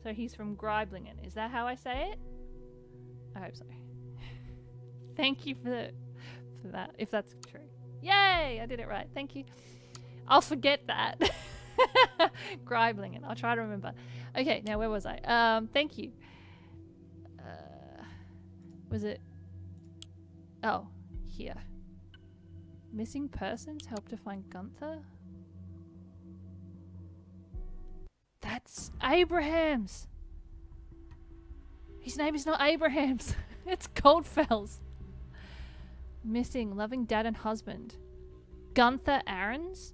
So he's from Greiblingen. Is that how I say it? I hope so. Thank you for that, if that's true. Yay! I did it right. Thank you. I'll forget that. Greiblingen. I'll try to remember. Okay, now where was I? Thank you. Was it? Oh, here. Missing persons help to find Gunther? That's Abraham's! His name is not Abraham's. It's Goldfell's. Missing, loving dad and husband. Gunther Ahrens?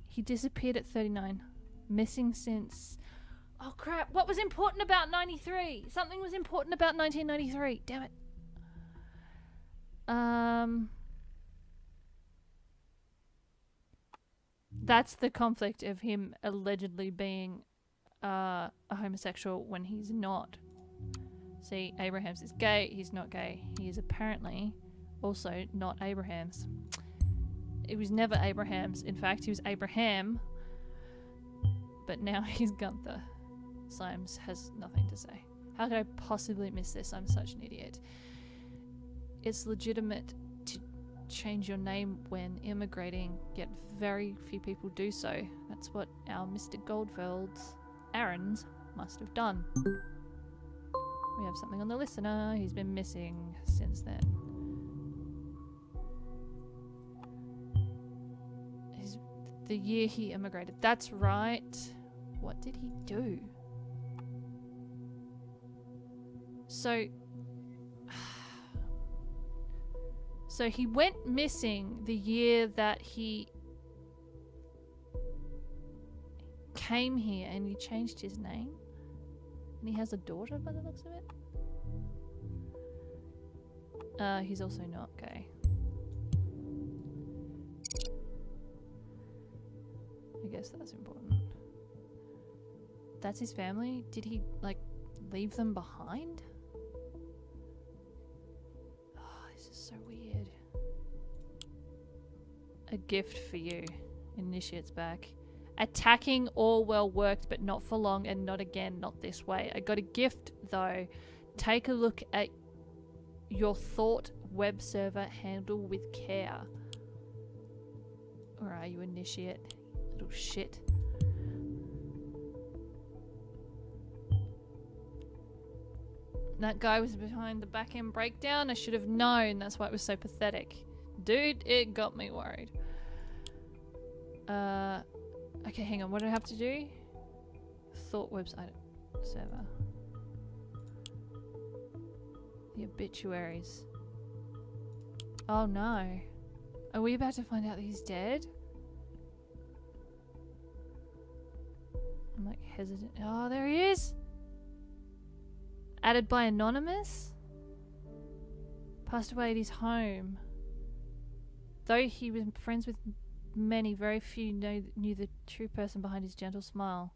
He disappeared at 39. Missing since... Oh crap, what was important about 93? Something was important about 1993. Damn it. That's the conflict of him allegedly being a homosexual when he's not. See, Abrahams is gay, he's not gay. He is apparently also not Abrahams. It was never Abrahams. In fact, he was Abraham, but now he's Gunther. Symes has nothing to say. How could I possibly miss this? I'm such an idiot. It's legitimate to change your name when immigrating, yet very few people do so. That's what our Mr. Goldfeld's Ahrens must have done. We have something on the listener. He's been missing since then. The year he immigrated. That's right. What did he do? So he went missing the year that he came here, and he changed his name. And he has a daughter by the looks of it. He's also not gay. I guess that's important. That's his family? Did he, like, leave them behind? Oh, this is so weird. A gift for you. Initiates back. Attacking Orwell worked, but not for long, and not again, not this way. I got a gift, though. Take a look at your thought web server. Handle with care. Or are you, initiate? Little shit. That guy was behind the back-end breakdown. I should have known. That's why it was so pathetic. Dude, it got me worried. Okay, hang on. What do I have to do? Thought website server. The obituaries. Oh no. Are we about to find out that he's dead? I'm like hesitant. Oh, there he is! Added by Anonymous? Passed away at his home. Though he was friends with many, very few knew the true person behind his gentle smile.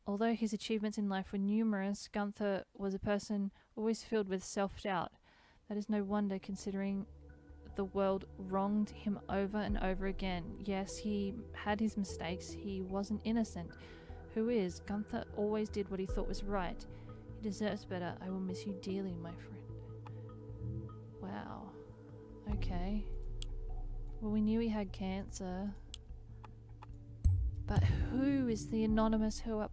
Although his achievements in life were numerous, Gunther was a person always filled with self-doubt. That is no wonder, considering the world wronged him over and over again. Yes, he had his mistakes. He wasn't innocent. Who is? Gunther always did what he thought was right. He deserves better. I will miss you dearly, my friend. Wow. Okay. Well, we knew he had cancer. But who is the anonymous who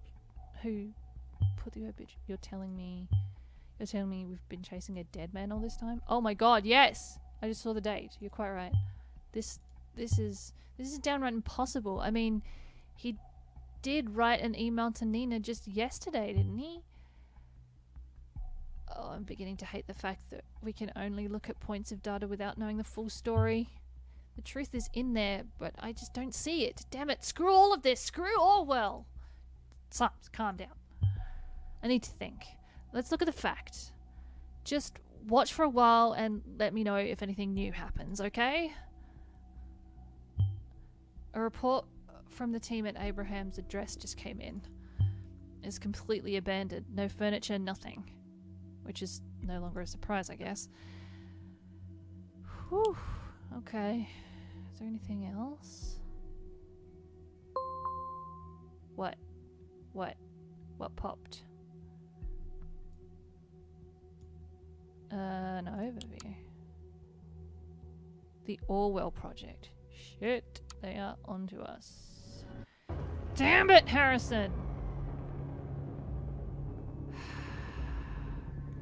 put the obituary? You're telling me we've been chasing a dead man all this time? Oh my god, yes! I just saw the date. You're quite right. This is downright impossible. I mean, he did write an email to Nina just yesterday, didn't he? Oh, I'm beginning to hate the fact that we can only look at points of data without knowing the full story. The truth is in there, but I just don't see it. Damn it, screw all of this. Screw Orwell. Symes, calm down. I need to think. Let's look at the facts. Just watch for a while and let me know if anything new happens, okay? A report from the team at Abraham's address just came in. It's completely abandoned. No furniture, nothing. Which is no longer a surprise, I guess. Whew. Okay. Is there anything else? What? What popped? An overview. The Orwell project. Shit. They are onto us. Damn it, Harrison!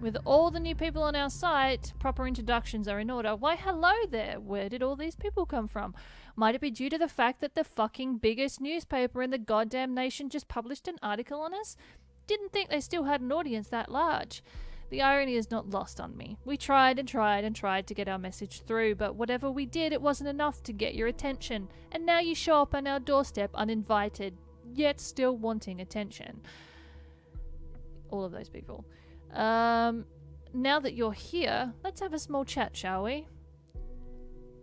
With all the new people on our site, proper introductions are in order. Why, hello there! Where did all these people come from? Might it be due to the fact that the fucking biggest newspaper in the goddamn nation just published an article on us? Didn't think they still had an audience that large. The irony is not lost on me. We tried and tried and tried to get our message through, but whatever we did, it wasn't enough to get your attention. And now you show up on our doorstep uninvited, yet still wanting attention. All of those people. Now that you're here, let's have a small chat, shall we?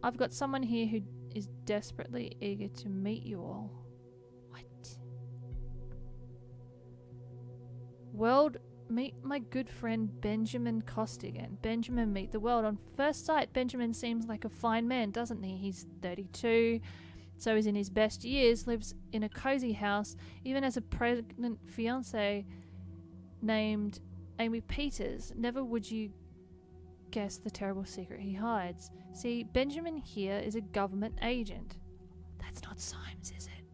I've got someone here who is desperately eager to meet you all. What? World, meet my good friend Benjamin Costigan. Benjamin, meet the world. On first sight, Benjamin seems like a fine man, doesn't he? He's 32, so he's in his best years, lives in a cozy house, even has a pregnant fiancée named Amy Peters. Never would you guess the terrible secret he hides. See, Benjamin here is a government agent. That's not Symes, is it?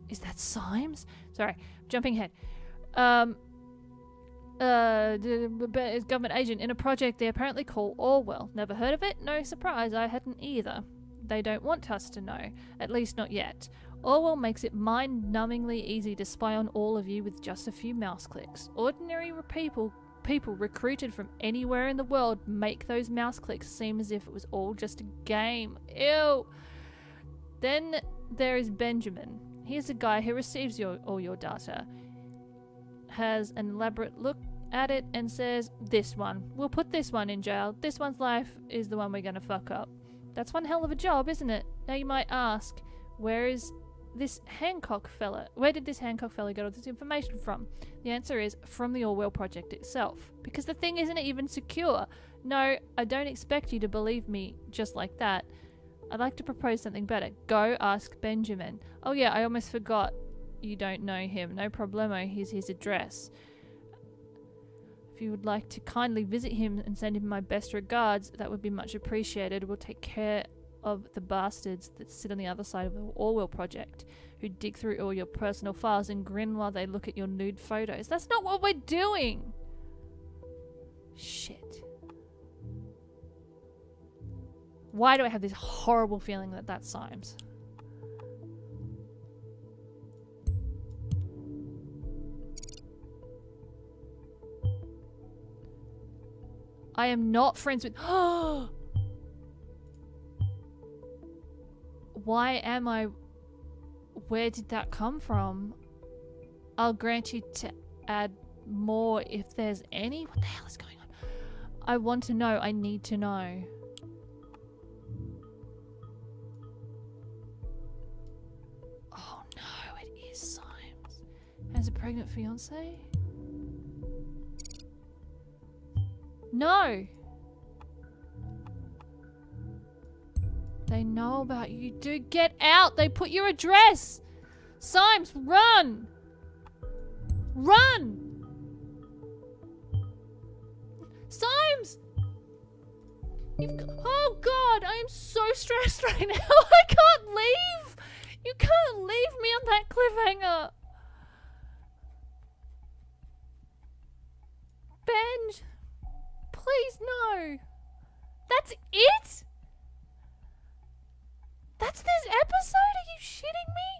Is that Symes? Sorry, jumping ahead. Is government agent in a project they apparently call Orwell. Never heard of it? No surprise, I hadn't either. They don't want us to know. At least not yet. Orwell makes it mind-numbingly easy to spy on all of you with just a few mouse clicks. Ordinary people recruited from anywhere in the world make those mouse clicks seem as if it was all just a game. Ew! Then there is Benjamin. He's a guy who receives all your data, has an elaborate look at it and says, this one. We'll put this one in jail. This one's life is the one we're gonna fuck up. That's one hell of a job, isn't it? Now you might ask, where did this Hancock fella get all this information from? The answer is from the Orwell project itself. Because the thing isn't even secure. No, I don't expect you to believe me just like that. I'd like to propose something better. Go ask Benjamin. Oh yeah, I almost forgot. You don't know him. No problemo. Here's his address. If you would like to kindly visit him and send him my best regards, that would be much appreciated. We'll take care of the bastards that sit on the other side of the Orwell project, who dig through all your personal files and grin while they look at your nude photos. That's not what we're doing! Shit. Why do I have this horrible feeling that that's Symes? I am not friends with... Why am I... Where did that come from? I'll grant you to add more if there's any... What the hell is going on? I want to know. I need to know. Oh no, it is Symes. Has a pregnant fiancée? No! They know about you. Dude, get out! They put your address! Symes, run! Run! Symes! Oh god, I am so stressed right now. I can't leave! You can't leave me on that cliffhanger! Benj! Please, no! That's it?! That's this episode? Are you shitting me?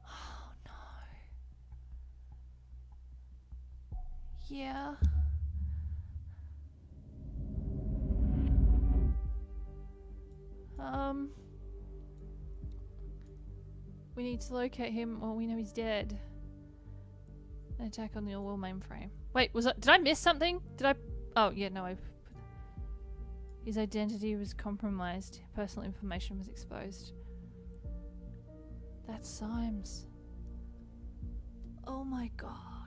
Oh no. Yeah. We need to locate him. Well, we know he's dead. An attack on the Orwell mainframe. Wait, did I miss something? Oh, yeah, no, his identity was compromised. Personal information was exposed. That's Symes. Oh my god.